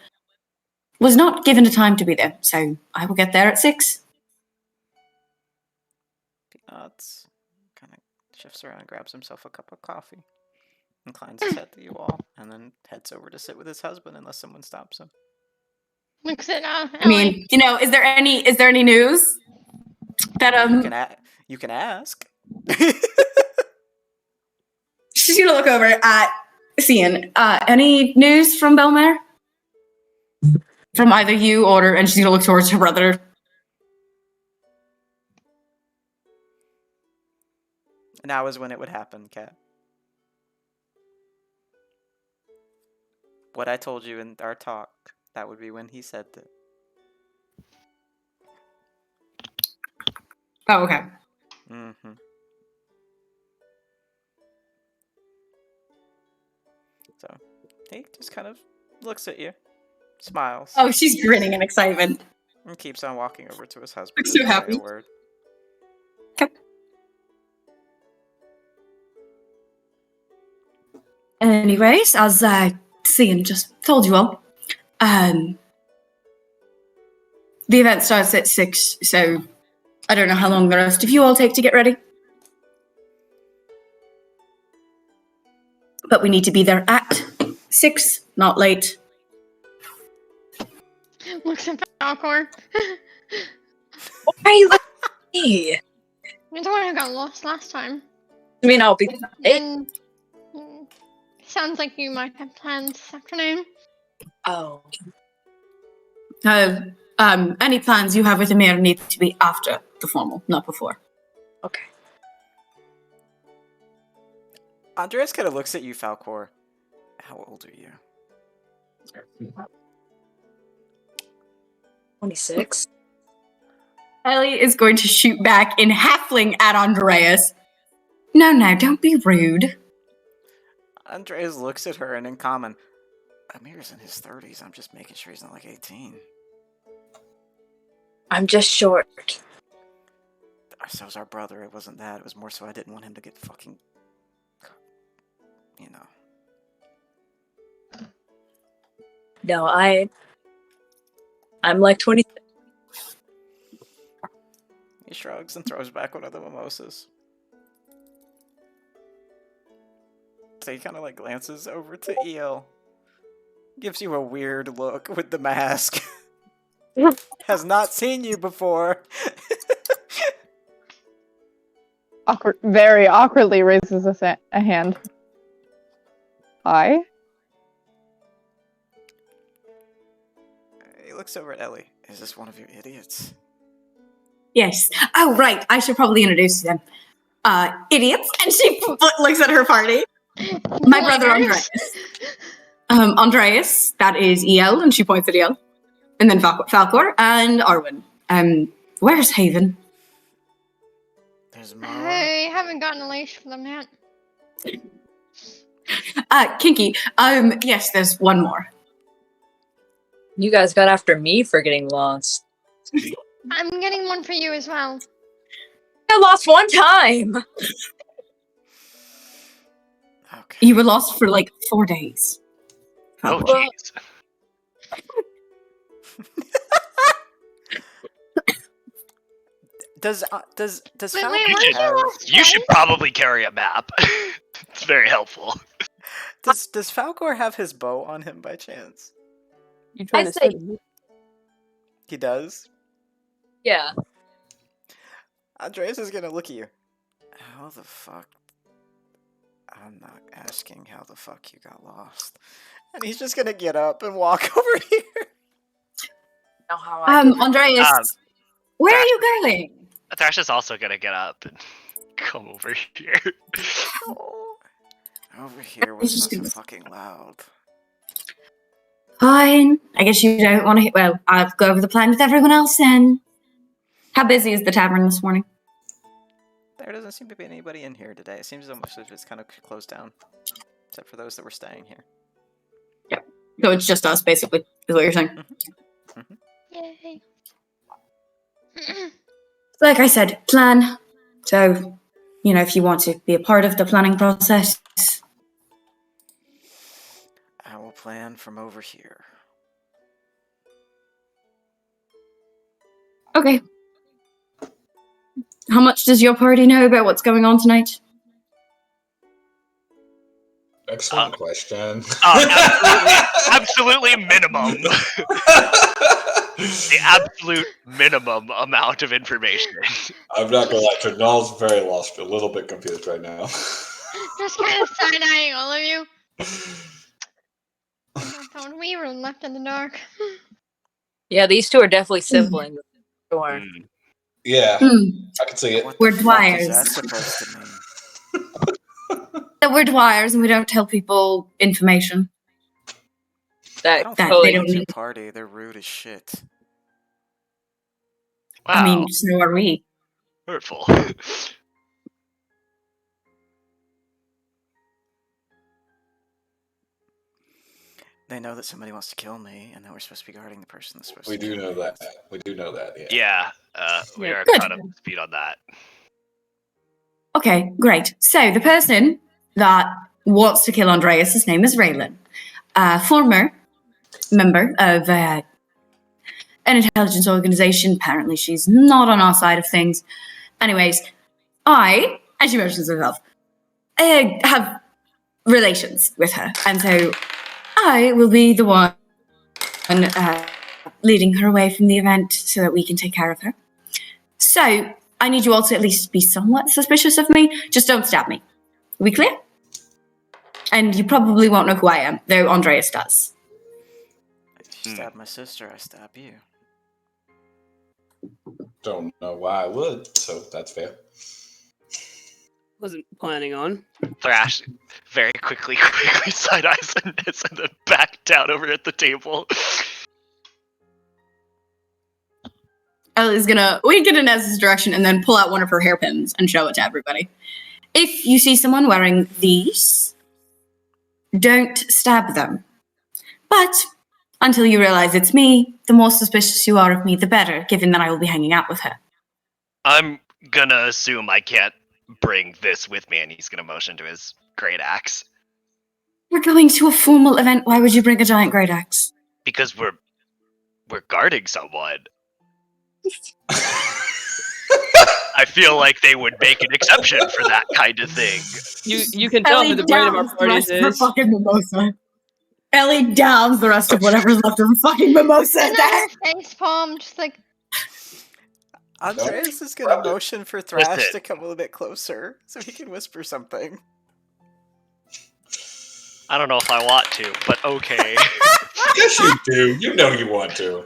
Was not given a time to be there, so I will get there at 6. Peanuts kind of shifts around and grabs himself a cup of coffee, inclines his head to you all, and then heads over to sit with his husband unless someone stops him. Looks at I mean, is there any news that You can ask. She's gonna look over at Cian. Any news from Belmare? From either you or, and she's gonna look towards her brother. Now is when it would happen, Kat. What I told you in our talk, that would be when he said that. Oh, okay. Mm-hmm. So, he just kind of looks at you, smiles. Oh, she's grinning in excitement. And keeps on walking over to his husband. Looks so happy. Word. Okay. Anyways, as Cian just told you all, the event starts at 6, so I don't know how long the rest of you all take to get ready. But we need to be there at 6, not late. Looks at Falkor. Why are you looking at me? You're the one who got lost last time. I mean, I'll be. And sounds like you might have plans this afternoon. Oh. Any plans you have with Amir need to be after the formal, not before. Okay. Andreas kind of looks at you, Falkor. How old are you? 26. Ellie is going to shoot back in halfling at Andreas. No, don't be rude. Andreas looks at her and in common, Amir's in his 30s. I'm just making sure he's not like 18. I'm just short. So's our brother. It wasn't that. It was more so I didn't want him to get fucking... You know. No, I'm like 20. He shrugs and throws back one of the mimosas. So he kind of like glances over to Eel. Gives you a weird look with the mask. Has not seen you before. Very awkwardly raises a hand. Hi? He looks over at Ellie. Is this one of you idiots? Yes. Oh, right. I should probably introduce them. Idiots. And she looks at her party. My brother, Andreas. Andreas, that is El, and she points at El. And then Falkor and Arwan. Where's Haven? There's more. I haven't gotten a leash for them yet. Kinky. Yes, there's one more. You guys got after me for getting lost. I'm getting one for you as well. I lost one time. Okay. You were lost for like 4 days. Oh, Falkor. jeez. Does Wait, Falkor wait, what did you have... lost? You should probably carry a map. It's very helpful. Does Falkor have his bow on him by chance? You trying I to say, say He does? yeah. Andreas is gonna look at you. How the fuck? I'm not asking how the fuck you got lost. And he's just gonna get up and walk over here. Know how I Andreas, where are you going? Thrash is also gonna get up and come over here. Oh. Over here was not so fucking loud. Fine. I guess you don't want to. Well, I'll go over the plan with everyone else then. How busy is the tavern this morning? There doesn't seem to be anybody in here today. It seems almost as if it's kind of closed down. except for those that were staying here. So it's just us, basically, is what you're saying. Yay. Like I said, plan. So, if you want to be a part of the planning process. I will plan from over here. Okay. How much does your party know about what's going on tonight? Excellent question. Absolutely minimum. The absolute minimum amount of information. I'm not gonna lie, Janal's very lost, a little bit confused right now. Just kind of side-eyeing all of you. I thought we were left in the dark. Yeah, these two are definitely siblings. Sure. Yeah, I can see it. What We're the fuck Dwyers. is that supposed to mean? That we're Dwyers and we don't tell people information. I That don't That think they they don't your need. party. They're rude as shit. Wow. I mean, so are we. Hurtful. They know that somebody wants to kill me, and that we're supposed to be guarding the person that's supposed We to do kill know me. that. We do know that, yeah. Yeah, we Yeah. are Good. caught up to speed on that. Okay, great. So the person that wants to kill Andreas, his name is Raylan. Former member of an intelligence organization. Apparently she's not on our side of things. Anyways, as she mentions herself, have relations with her. And so I will be the one leading her away from the event so that we can take care of her. So I need you all to at least be somewhat suspicious of me. Just don't stab me. Are we clear? And you probably won't know who I am, though Andreas does. If you stab my sister, I stab you. Don't know why I would, so that's fair. Wasn't planning on. Thrash very quickly side eyes Enez and then back down over at the table. Ellie's gonna wink in Inez's direction and then pull out one of her hairpins and show it to everybody. If you see someone wearing these, don't stab them. But until you realize it's me, the more suspicious you are of me, the better, given that I will be hanging out with her. I'm gonna assume I can't bring this with me, and he's gonna motion to his great axe. We're going to a formal event. Why would you bring a giant great axe? Because we're guarding someone. I feel like they would make an exception for that kind of thing. You can tell who the brain of our downs the parties rest of her is. fucking mimosa. Ellie downs the rest of whatever's left of her fucking mimosa. And then face palm, just like, Andreas is gonna motion for Thrash Listen. to come a little bit closer so he can whisper something. I don't know if I want to, but okay. Yes, you do. You know you want to.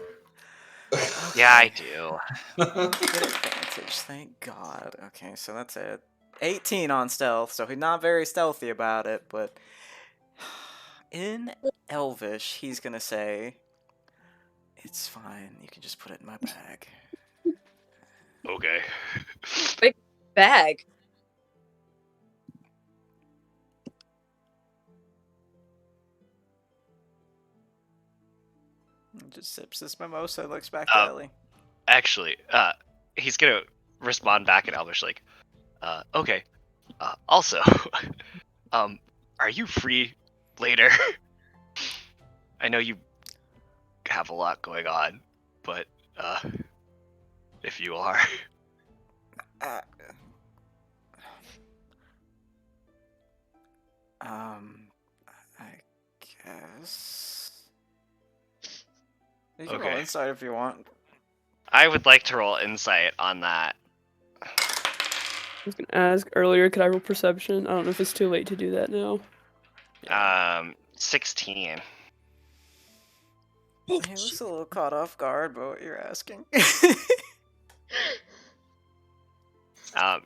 Yeah, I do. Good advantage, thank God. Okay, so that's it. 18 on stealth, so he's not very stealthy about it, but in Elvish, he's gonna say, "It's fine, you can just put it in my bag." Okay. Bag. And just sips this mimosa and looks back to Ellie. Actually, he's gonna respond back in Elvish like, okay. Also, are you free later? I know you have a lot going on, but if you are, I guess. You can roll Okay. inside if you want. I would like to roll insight on that. I was gonna ask earlier, could I roll perception? I don't know if it's too late to do that now. 16. He was a little caught off guard by what you're asking.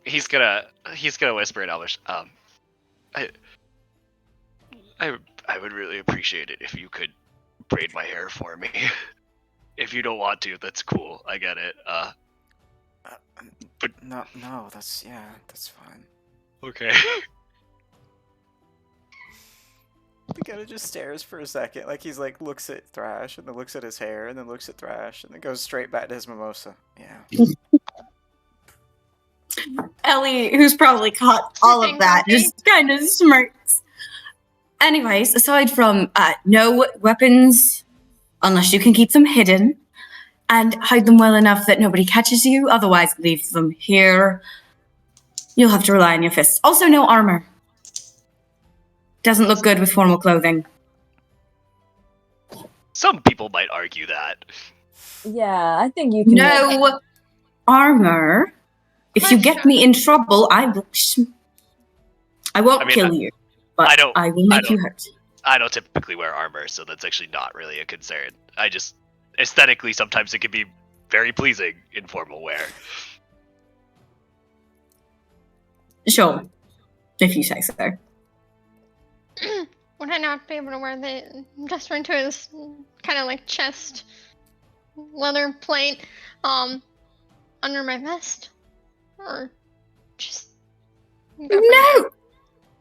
He's gonna whisper in Elvish. I would really appreciate it if you could braid my hair for me. If you don't want to, that's cool. I get it. But no, that's fine. okay. He kind of just stares for a second, like he's like looks at Thrash and then looks at his hair and then looks at Thrash and then goes straight back to his mimosa. Yeah. Ellie, who's probably caught all of that, just kind of smirks. Anyways, aside from no weapons, unless you can keep them hidden, and hide them well enough that nobody catches you, otherwise leave them here. You'll have to rely on your fists. Also, no armor. Doesn't look good with formal clothing. Some people might argue that. Yeah, I think you can. No armor. If you get me in trouble, I won't kill you, but I will make you hurt. I don't typically wear armor, so that's actually not really a concern. I just, aesthetically, sometimes it can be very pleasing in formal wear. Sure, if you say so. Would I not be able to wear the just into his kind of like chest leather plate under my vest? Or just no.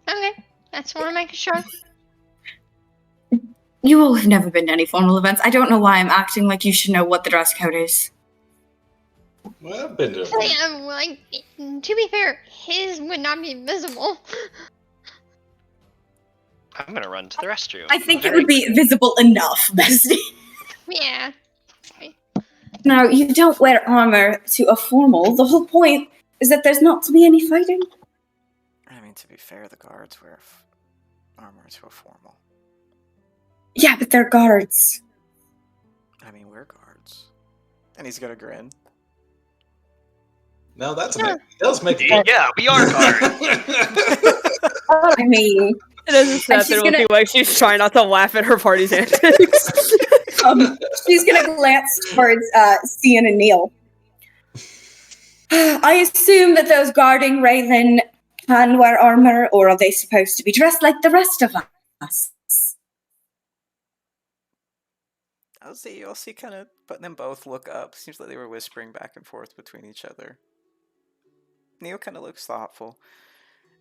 Okay, that's what I'm making sure. You all have never been to any formal events. I don't know why I'm acting like you should know what the dress code is. Well, I've been to. Like, to be fair, his would not be visible. I'm gonna run to the restroom. I think it would be visible enough, bestie. Yeah. No, you don't wear armor to a formal. The whole point is that there's not to be any fighting. I mean, to be fair, the guards wear armor to a formal. Yeah, but they're guards. I mean, we're guards. And he's gonna grin. No, that's does make it. Yeah, we are guards. I mean, it doesn't sound there looking like she's trying not to laugh at her party's antics. She's gonna glance towards Cian and Neil. I assume that those guarding Raylan can wear armor, or are they supposed to be dressed like the rest of us? I'll see kind of, but them both look up. Seems like they were whispering back and forth between each other. Neil kind of looks thoughtful.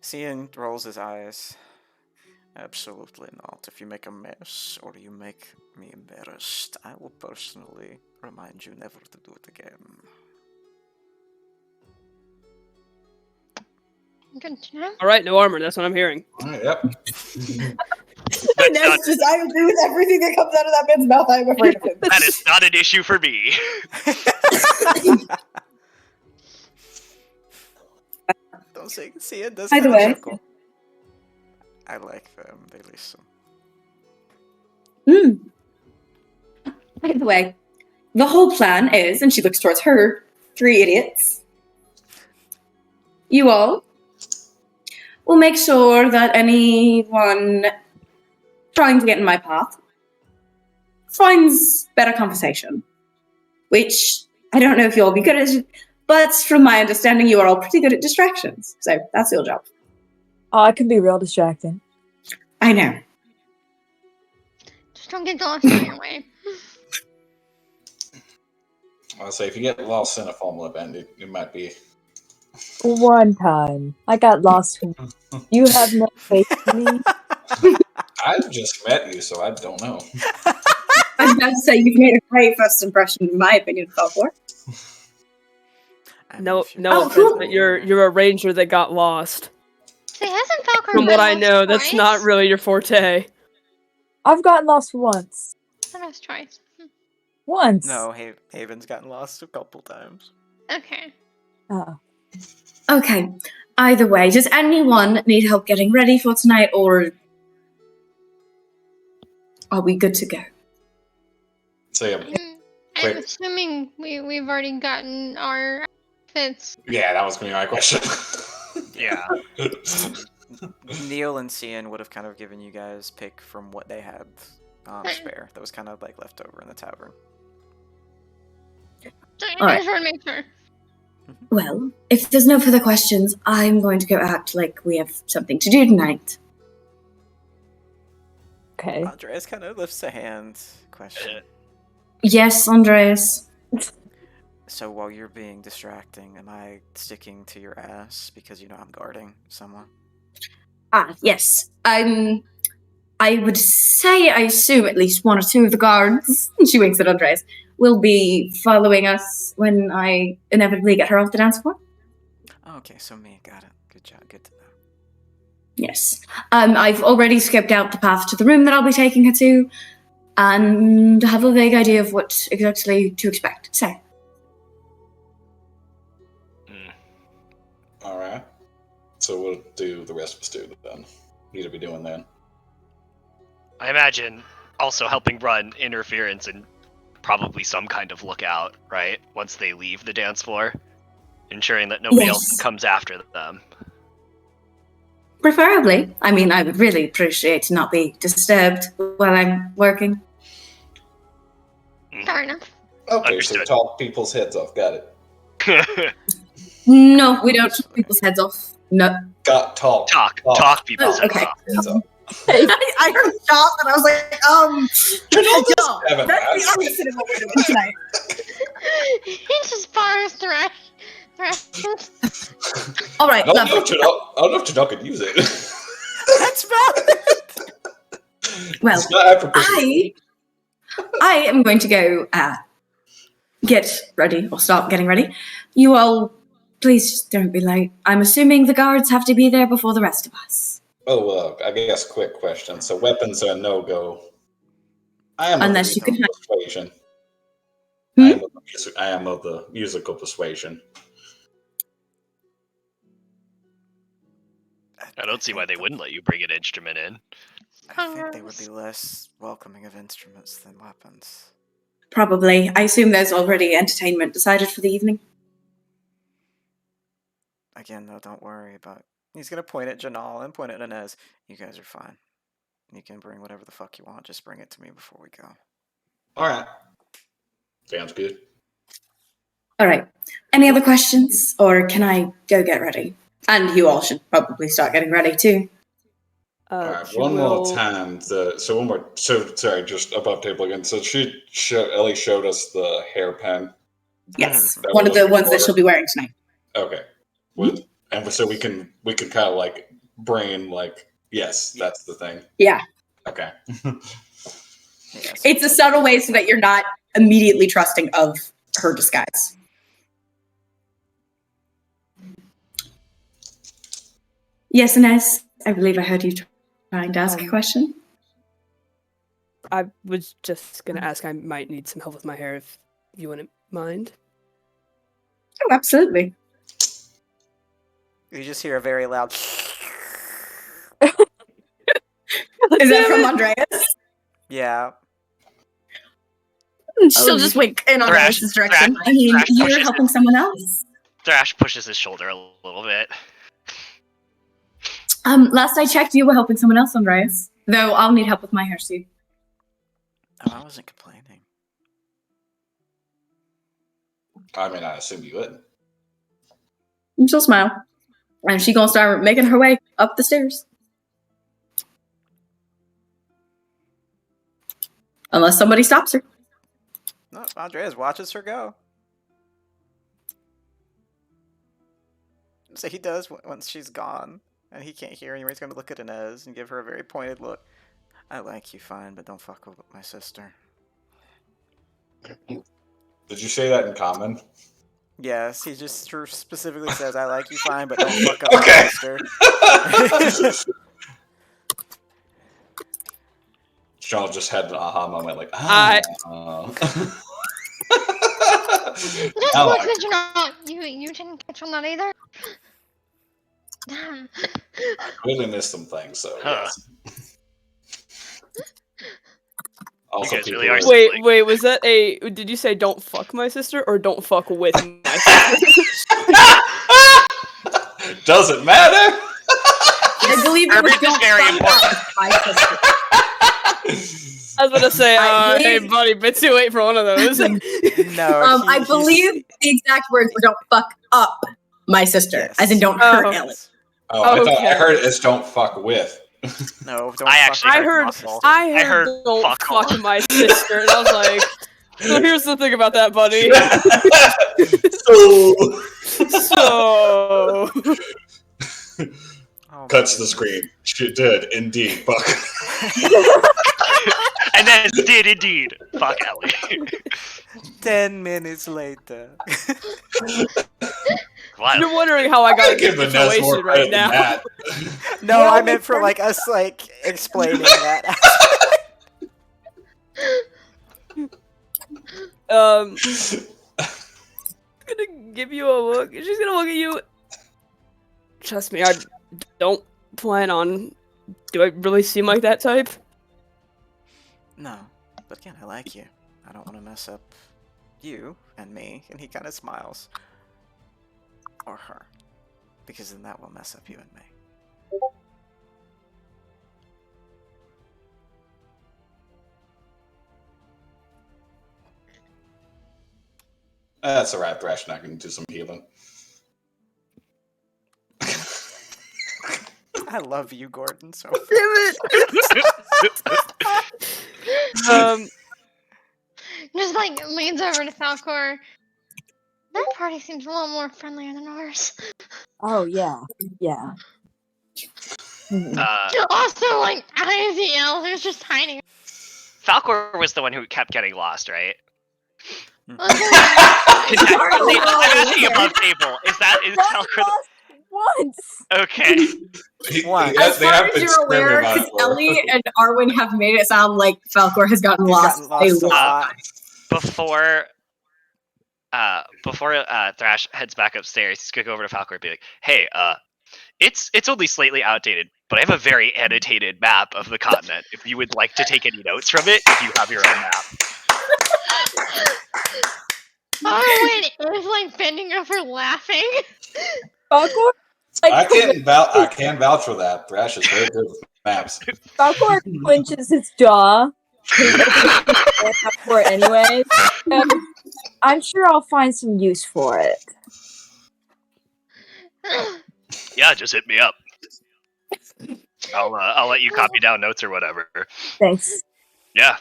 Cian rolls his eyes. Absolutely not. If you make a mess, or you make me embarrassed, I will personally remind you never to do it again. Good to know. Alright, no armor, that's what I'm hearing. Alright, yep. I agree with everything that comes out of that man's mouth. I'm afraid of him. That is not an issue for me. Don't see it does Either way. chuckle. I like them, they listen. By the way, the whole plan is, and she looks towards her 3 idiots, you all will make sure that anyone trying to get in my path finds better conversation. Which, I don't know if you'll be good at, but from my understanding, you are all pretty good at distractions. So, that's your job. Oh, I can be real distracting. I know. Just don't get lost on your way. I'll say if you get lost in a formal event, it might be. One time, I got lost. You have no faith in me. I've just met you, so I don't know. I was about to say, you've made a great first impression, in my opinion, Falkor. No offense, but you're a ranger that got lost. See, hasn't Falkor From what I been know, lost that's twice? not really your forte. I've gotten lost once. That was twice. Once. No, Haven's gotten lost a couple times. Okay. Oh. Okay. Either way, does anyone need help getting ready for tonight, or are we good to go? So yeah, I'm quick. assuming we've already gotten our outfits. Yeah, that was gonna be my question. Yeah. Neil and Cian would have kind of given you guys pick from what they had spare. That was kind of like left over in the tavern. All I right. just want to make sure. Well, if there's no further questions, I'm going to go act like we have something to do tonight. Okay. Andreas kind of lifts a hand. Question. Yes, Andreas. So while you're being distracting, am I sticking to your ass because I'm guarding someone? Yes. I'm I would say, I assume at least one or two of the guards, and she winks at Andreas, will be following us when I inevitably get her off the dance floor. Okay, so me, got it. Good job, good to know. Yes. I've already scoped out the path to the room that I'll be taking her to, and have a vague idea of what exactly to expect. So. Alright. So what do the rest of us do then? Need to be doing then? I imagine also helping run interference and probably some kind of lookout, right? Once they leave the dance floor, ensuring that nobody else comes after them. Preferably. I mean, I would really appreciate to not be disturbed while I'm working. Fair enough. Okay, Understood. so talk people's heads off. Got it. No, we don't chop people's heads off. No. Got talk. Talk people's Oh, okay. Heads off. I heard chop and I was like, no, Haven't that's asked. the opposite of what we're doing tonight. He just fires Thrash. All right, I don't lovely. know if Janal could use it. That's valid! Well, It's not apropos. I am going to go get ready, or start getting ready. You all, please just don't be late. I'm assuming the guards have to be there before the rest of us. Oh, I guess quick question. So weapons are no-go. I am Unless of you the can persuasion. Hmm? I am of the musical persuasion. I don't see why they wouldn't let you bring an instrument in. I think they would be less welcoming of instruments than weapons. Probably. I assume there's already entertainment decided for the evening. Again, though, don't worry about... He's going to point at Janal and point at Enez. You guys are fine. You can bring whatever the fuck you want. Just bring it to me before we go. Alright. Sounds good. All right. Any other questions, or can I go get ready? And you all should probably start getting ready too. Alright, one more time. Sorry, just above table again. So Ellie showed us the hairpin. Yes, That one of was the ones that before. she'll be wearing tonight. Okay. And so we can kind of like brain like, yes, that's the thing. Yeah. Okay. Yes. It's a subtle way so that you're not immediately trusting of her disguise. Yes, Enez, I believe I heard you trying to ask a question. I was just gonna ask. I might need some help with my hair if you wouldn't mind. Oh, absolutely. You just hear a very loud... Is that from Andreas? Yeah. She'll just wink in Thrash, Andreas' direction. Thrash, I mean, Thrash you're pushes helping someone else. Thrash pushes his shoulder a little bit. Last I checked, you were helping someone else, Andreas. Though I'll need help with my hair soon. Oh, I wasn't complaining. I mean, I assume you would. And she'll smile. And she's gonna start making her way up the stairs. Unless somebody stops her. No, Andreas watches her go. So he does once she's gone. And he can't hear anymore. He's going to look at Enez and give her a very pointed look. I like you fine, but don't fuck with my sister. Did you say that in common? Yes, he just specifically says, I like you fine, but don't fuck up my sister. Janal just had an aha moment, like, Just look at Janal. You didn't catch on that either? I really missed some things, so yes. Also, You guys people really are are- Wait, was that a... Did you say don't fuck my sister, or don't fuck with my sister? Doesn't matter. I believe it was Verbiage is don't very fuck important. up my sister. I was gonna say, I hey believe- buddy, bit too late for one of those. No, I believe the exact words were don't fuck up my sister. Yes. As in don't hurt Oh. Ellie. Oh, I thought I Okay. heard it's don't fuck with. No, don't I fuck actually- with I my heard muscle. I heard don't fuck my sister, and I was like, so here's the thing about that, buddy. So So Oh, my Cuts the goodness. screen. She did indeed. Fuck. And then did indeed. Fuck Ellie. 10 minutes later. Wow. You're wondering how I got in Give this Enez more situation credit right than now. that. No, Yeah, I but meant for first- like us like explaining that. Gonna give you a look. She's gonna look at you. Trust me, I don't plan on. Do I really seem like that type? No, but again, I like you. I don't want to mess up you and me. And he kind of smiles. Or her. Because then that will mess up you and me. That's alright, Thrash. Now I can do some healing. I love you, Gordon, so Just like leans over to Falkor. That party seems a little more friendlier than ours. Oh yeah, yeah. Also, like IZL, who's just hiding. Falkor was the one who kept getting lost, right? Also, Contextually, I'm asking above table. Is Falkor Once. okay? One. As They far have as been you're aware, screaming about because it for- Ellie and Arwan have made it sound like Falkor has gotten He's lost, gotten lost a a lot. lot. Before Thrash heads back upstairs, he's gonna go over to Falkor and be like, "Hey, it's only slightly outdated, but I have a very annotated map of the continent. If you would like to take any notes from it, if you have your own map." oh wait, it was like bending over laughing. Falkor, I can vouch for that. Thrash is very good with maps. Falkor clenches his jaw. He opens his mouth for it anyways. I'm sure I'll find some use for it. Yeah, just hit me up. I'll let you copy down notes or whatever. Thanks. Yeah.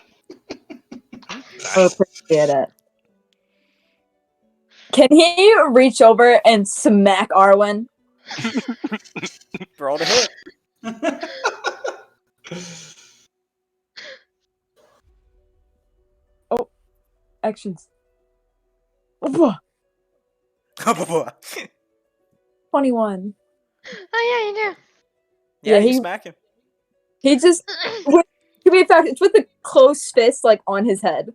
I appreciate it. Can he reach over and smack Arwen? Roll to hit. Actions. Oof, 21. Oh yeah, you Yeah, Yeah, you he- smack him. He just, do. to be fact, it's with a closed fist like on his head.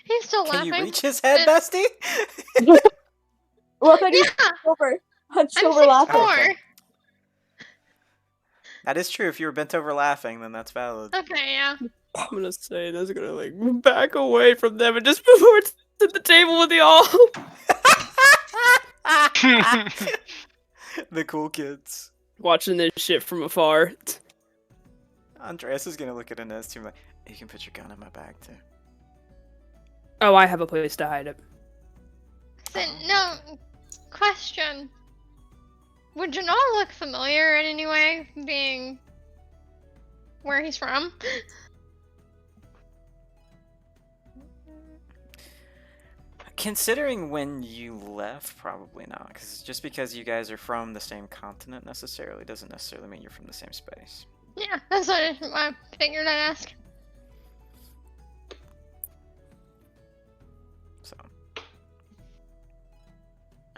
He's still Can you laughing. reach his head, bestie? Well, if I do Yeah, hunched I'm over laughing. 6'4". Okay. That is true. If you were bent over laughing, then that's valid. Okay, yeah. I'm gonna say that's gonna like back away from them and just move over to the table with y'all. The cool kids. Watching this shit from afar. Andreas is gonna look at Enez too. Like, you can put your gun in my bag too. Oh, I have a place to hide it. So, no, question. Would Janal look familiar in any way, being where he's from? Considering when you left, probably not. Because just because you guys are from the same continent necessarily doesn't necessarily mean you're from the same space. Yeah, that's what I figured I'd ask. So,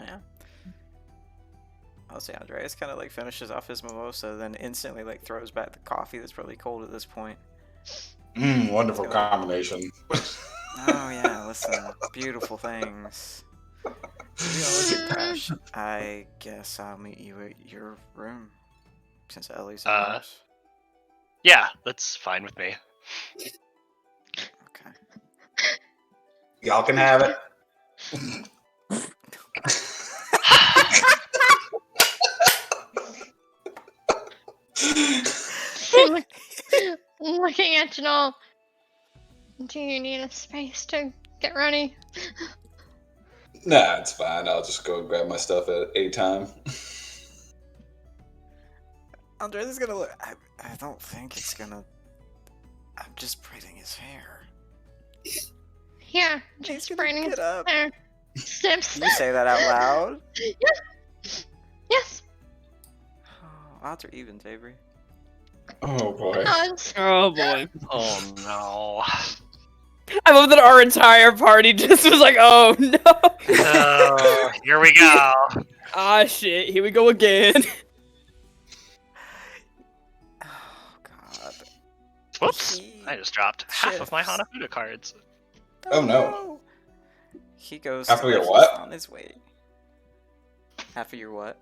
yeah. I'll say Andreas kind of like finishes off his mimosa, then instantly like throws back the coffee that's probably cold at this point. Wonderful combination. Oh yeah, listen, beautiful things. Yeah, listen, Thrash, I guess I'll meet you at your room since Ellie's in yours. Yeah, that's fine with me. Okay. Y'all can have it. Looking at Janal. Do you need a space to get ready? Nah, it's fine. I'll just go grab my stuff at a time. Andreas is gonna look. I don't think it's gonna. I'm just braiding his hair. Yeah, He's just gonna braiding his get up. hair. Snips. Do you say that out loud? Yes. Oh odds are even, Avery. Oh boy. Odds. Oh boy. Oh no. I love that our entire party just was like, oh no. Oh, here we go. Ah shit, here we go again. Oh god. Whoops. He I just dropped half of my shifts. Hanafuda cards. Oh, no. He goes. Half to of your he's what? On his way. Half of your what?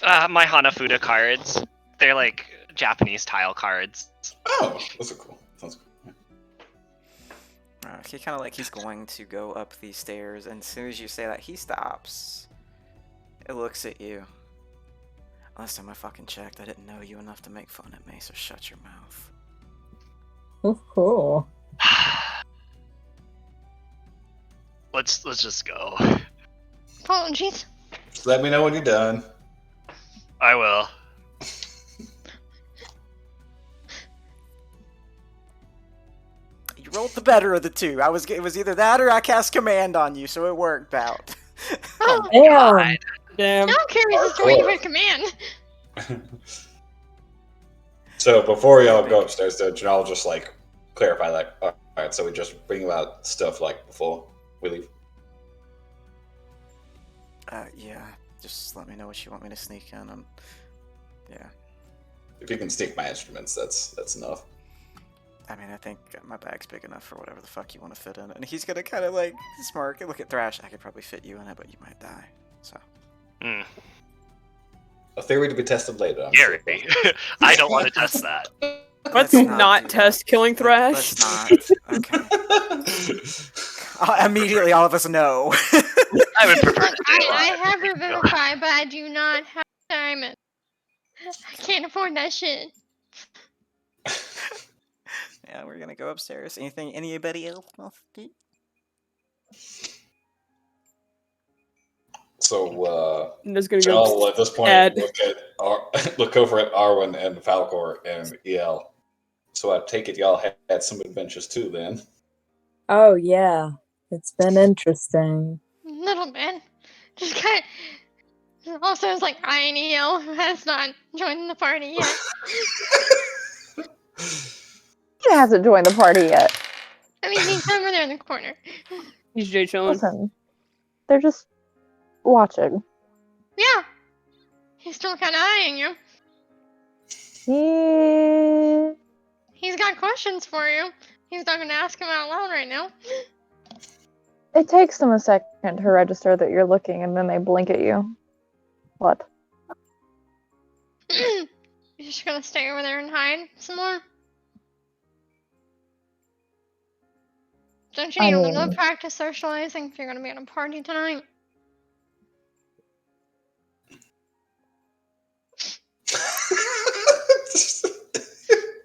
My Hanafuda cards. They're like Japanese tile cards. Oh, those are cool. Sounds cool. He kind of like he's going to go up these stairs, and as soon as you say that, he stops. It looks at you. Last time I fucking checked, I didn't know you enough to make fun of me, so shut your mouth. Ooh. Let's just go. Apologies. Just let me know when you're done. I will. You rolled the better of the two. It was either that or I cast command on you, so it worked out. Oh, Damn. Damn. now I'm curious as to what you put command. So before y'all go upstairs, Janal just like clarify like, all right, so we just bring about stuff like before we leave. Yeah. Just let me know what you want me to sneak in, and yeah. If you can sneak my instruments, that's enough. I mean, I think my bag's big enough for whatever the fuck you want to fit in it. And he's gonna kind of like smirk and look at Thrash. I could probably fit you in it, but you might die. So. Mm. A theory to be tested later. I'm Gary. sure. I don't want to test that. Let's do not that. test killing Thrash. Let's not. Okay. Immediately, all of us know. I would prefer Look, to I have Revivify, but I do not have Diamond. I can't afford that shit. Yeah, we're gonna go upstairs. Anybody else wants to do? So, I'm just gonna Janal go. will at this point Ed. look over at Arwan and Falkor and EL. So I take it y'all had some adventures too then. Oh yeah, it's been interesting. Little bit. Just kind of. Also, it's like INEO has not joined the party yet. He hasn't joined the party yet. I mean, he's over there in the corner. He's Jay chilling. Listen, they're just watching. Yeah. He's still kind of eyeing you. Yeah. He's got questions for you. He's not going to ask him out loud right now. It takes them a second to register that you're looking, and then they blink at you. What? You're just going to stay over there and hide some more? Don't you need a little mean- practice socializing if you're going to be at a party tonight?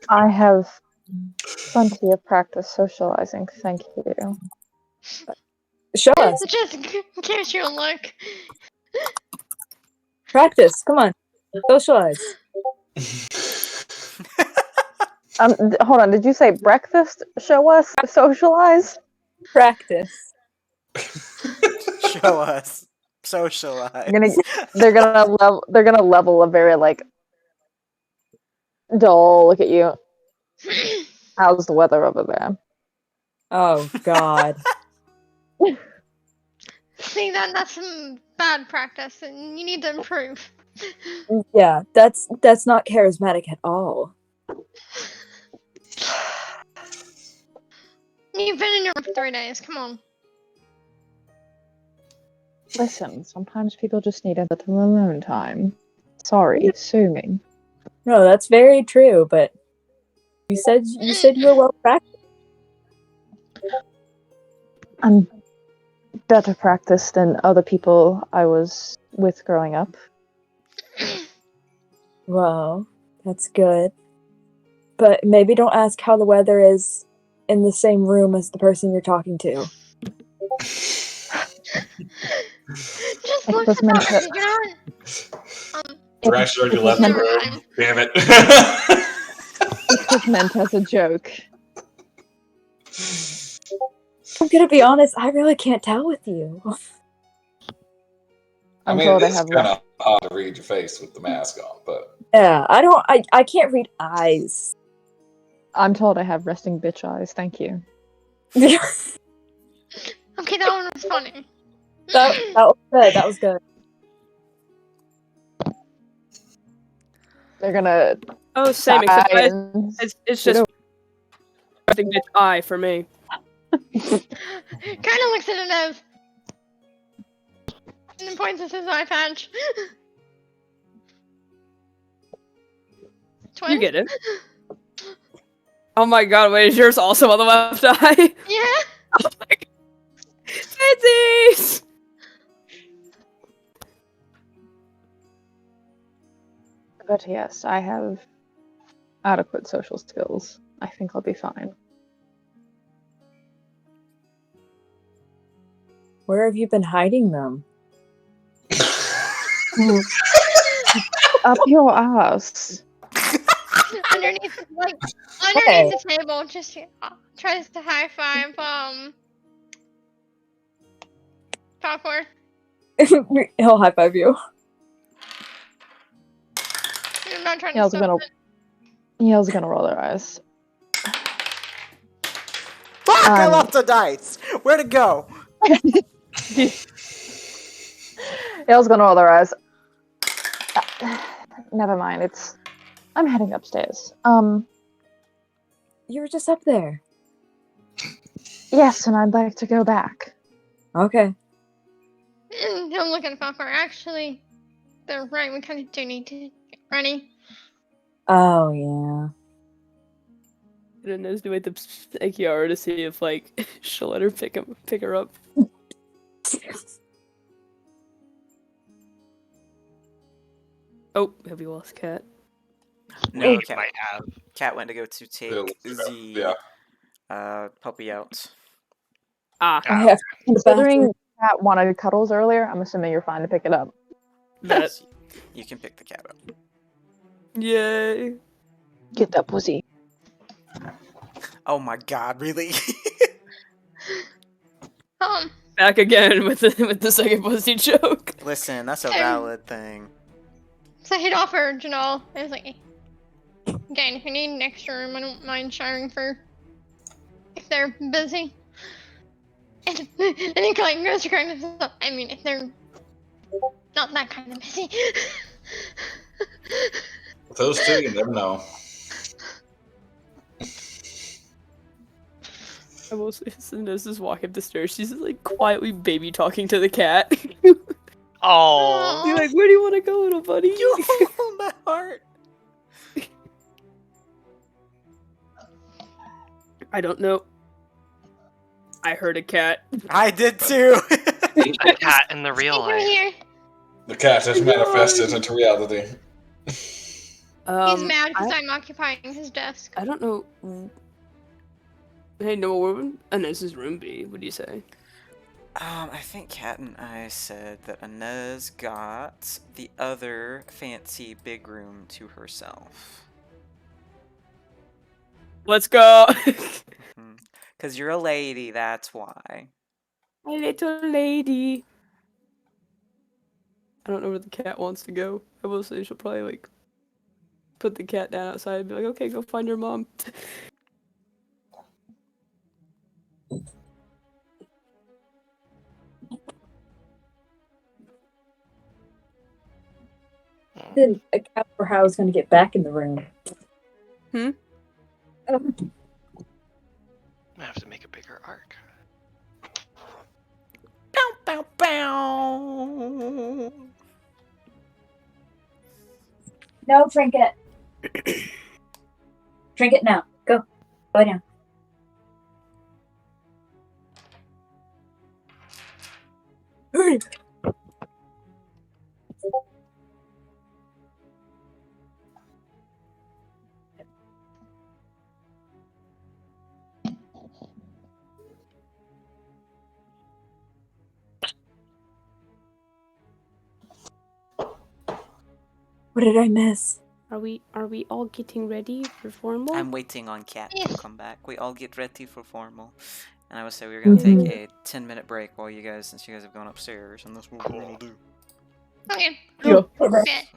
I have plenty of practice socializing, thank you. Show us. Just gives you a look. Practice. Come on. Socialize. Hold on, did you say breakfast? Show us? Socialize? Practice. Show us. Socialize. They're gonna level a very like dull look at you. How's the weather over there? Oh God. See, that's some bad practice, and you need to improve. Yeah, that's not charismatic at all. You've been in your room for 3 days, come on. Listen, sometimes people just need a little alone time. Sorry, sue me. No, that's very true, but you said you were well practiced. I'm better practiced than other people I was with growing up. Well, that's good. But maybe don't ask how the weather is in the same room as the person you're talking to. Just It look was at meant that, to- you know what? Thrash already left the Never room. mind. Damn it. It was meant as a joke. I'm gonna be honest, I really can't tell with you. I I'm mean, told I it's have kind of odd to read your face with the mask on, but Yeah, I can't read eyes. I'm told I have resting bitch eyes. Thank you. that Okay, that one was funny. was good. That was good. They're gonna Oh, same. sigh Except and it's just resting bitch eye for me. Kind of looks at Enez. And then points at his eye patch. Twin? You get it. Oh my god, wait, is yours also on the left eye? Yeah. Oh my god. Fancies! But yes, I have adequate social skills. I think I'll be fine. Where have you been hiding them? Up your ass. Underneath the table, just tries to high five Falkor. He'll high five you. I'm not trying to Yale's stop gonna it. Yale's gonna roll their eyes. Fuck! I left the dice. Where'd it go? Yale's gonna roll their eyes. Never mind. I'm heading upstairs. You were just up there. Yes, and I'd like to go back. Okay. And he'll look at Falkor. Actually, they're right. We kind of do need to get ready. Oh yeah. And Enez doing the Psychiara to see if, like, she'll let her pick her up. Oh, have you lost Cat? No, You Cat. might have. Cat went to go to take Yeah. the puppy out. Ah, I have Considering Cat wanted cuddles earlier, I'm assuming you're fine to pick it up. that. You can pick the cat up. Yay. Get that pussy. Oh my god, really? Back again with the second pussy joke. Listen, that's a valid thing. So he'd offer Janal. I was like, again, if you need an extra room, I don't mind sharing for if they're busy. And he kind of goes to correct himself. I mean, if they're not that kind of busy. With those two, you never know. I will say, Enez is walking up the stairs. She's like quietly baby talking to the cat. Oh. You're like, where do you want to go, little buddy? Oh, my heart. I don't know. I heard a cat. I did too. A cat in the real Over life. here. The cat has manifested into reality. He's mad because I'm occupying his desk. I don't know. Hey, Noah, where would Enez's room be? What do you say? I think Cat and I said that Enez got the other fancy big room to herself. Let's go. Because you're a lady, that's why. My little lady. I don't know where the cat wants to go. I will say she'll probably, like, put the cat down outside and be like, okay, go find your mom. Didn't account for how I was going to get back in the room. Hmm? I have to make a bigger arc. Bow, bow, bow. No, Trinket. Trinket now. Go. Go down. What did I miss? Are we all getting ready for formal? I'm waiting on Cat to come back. We all get ready for formal. And I would say we were going to take a 10-minute break while since you guys have gone upstairs, and that's what we're going to do. Okay. Go. Bet.